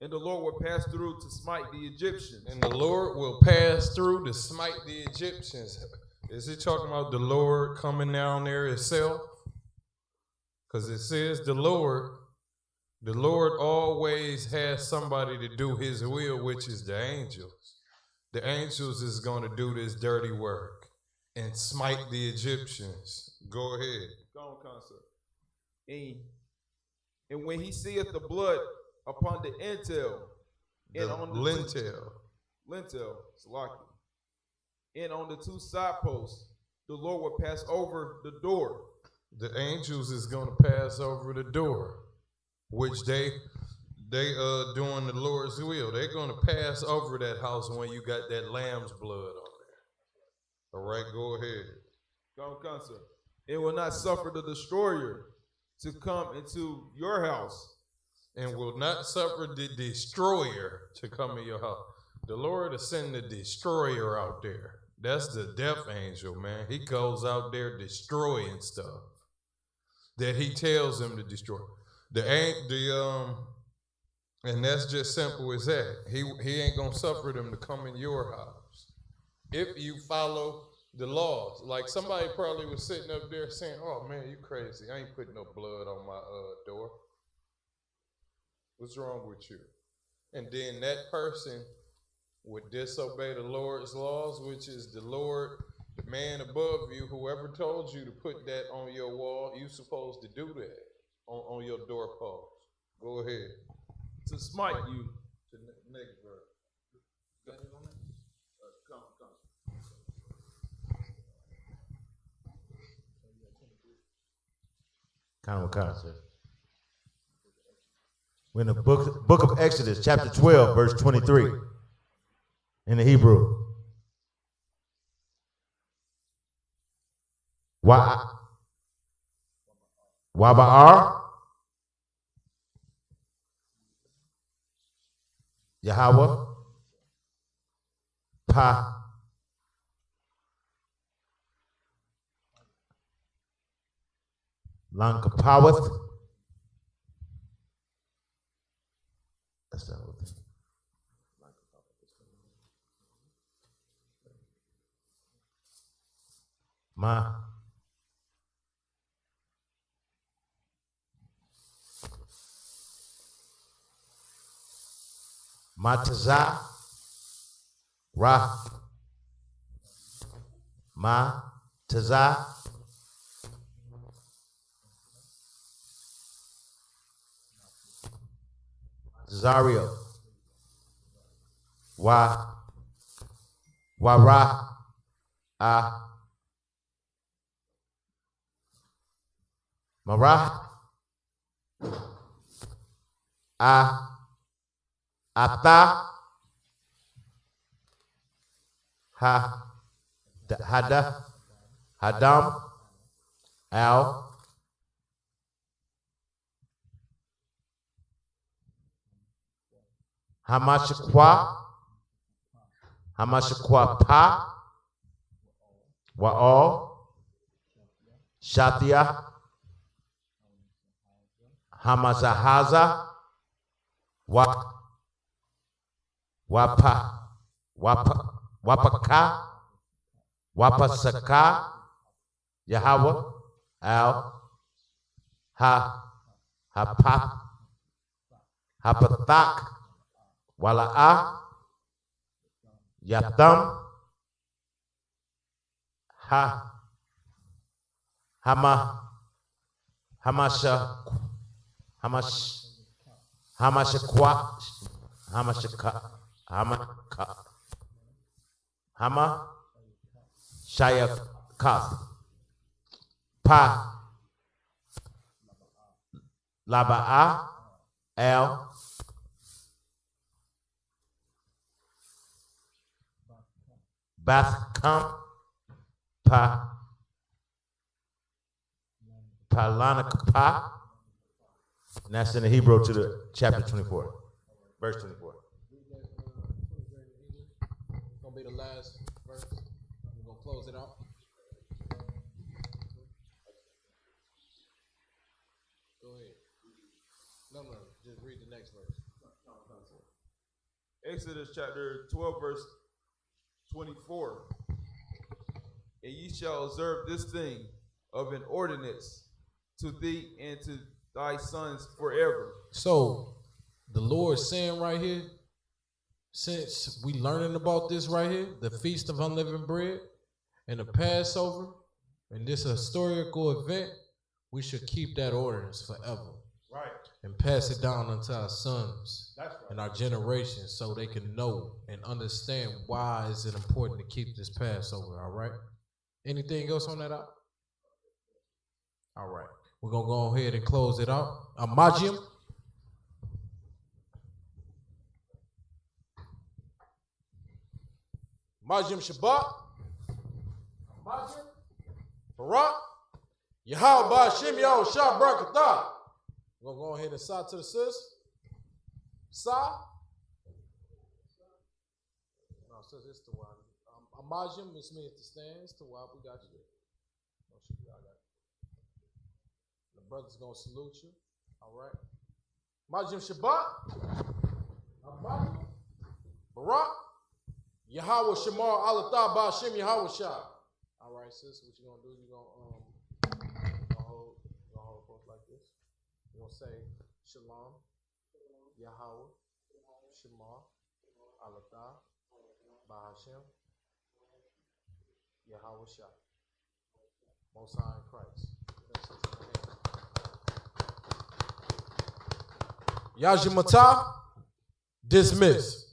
And the Lord will pass through to smite the Egyptians. And the Lord will pass through to smite the Egyptians. Is he talking about the Lord coming down there itself? Because it says the Lord always has somebody to do his will, which is the angels. The angels is going to do this dirty work and smite the Egyptians. Go ahead. Go on, Counselor. And when he seeth the blood upon the intel, and on the lintel, Salaki, and on the two side posts, the Lord will pass over the door. The angels is going to pass over the door, which they doing the Lord's will. They're going to pass over that house when you got that lamb's blood on there. All right, go ahead. Go on, Counselor. It will not suffer the destroyer to come into your house. And will not suffer the destroyer to come in your house. The Lord will send the destroyer out there. That's the death angel, man. He goes out there destroying stuff that he tells them to destroy. And that's just simple as that. He ain't gonna suffer them to come in your house if you follow the laws. Like somebody probably was sitting up there saying, "Oh man, you crazy! I ain't putting no blood on my door. What's wrong with you?" And then that person would disobey the Lord's laws, which is the Lord, the man above you, whoever told you to put that on your wall, you supposed to do that on your doorpost. Go ahead. To smite you. To next verse. Concert. We're in the book of Exodus, chapter 12, verse 23. in the Hebrew? Waba'ar, Yahweh, Pa, Lankapaweth. That's the whole thing. Mataza, Ra, Taza, Zario, Wara, Mara, Ata, Hada, Hadam, Al, Hamashakwa Pa, Wa'al, Shatia, Hamazahaza, Wapaka, Wapasaka, Yahweh, Al, Hapathak, Wala'a, Yatham, Shayakath, Pa, Laba'a, El, Bathkam, Palanakapa, and that's in the Hebrew to the chapter 24, verse 24. It's gonna be the last verse. We're gonna close it out. Go ahead. No, just read the next verse. Exodus chapter 12, verse 24. And ye shall observe this thing of an ordinance to thee and to thy sons forever. So the Lord saying right here, since we learning about this right here, the Feast of Unleavened Bread and the Passover and this historical event, we should keep that ordinance forever. Right. And pass it down unto our sons That's right. and our generations so they can know and understand why is it important to keep this Passover, all right? Anything else on that out? All right. We're going to go ahead and close it out. Amajim. Majim Shabbat. Majim. Barak. Yahweh Ba'Shem Yahweh Shah Barakatah. We're going to go ahead and sigh to the sis. Sigh. No, sis, it's the one. Amajim, which means to stand. It's the one. We got you. The brother's going to salute you. All right. Majim Shabbat. Amajim. Barak. Yahweh Shamar Alatah Ba'Shem Yahweh Shah. All right, sis, what you going to do? You're going to hold both like this. You're going to say Shalom, Yahweh, Shamar, Alatah, Ba'Shem, Yahweh Shah. Most High in Christ. Yajimatah, dismiss.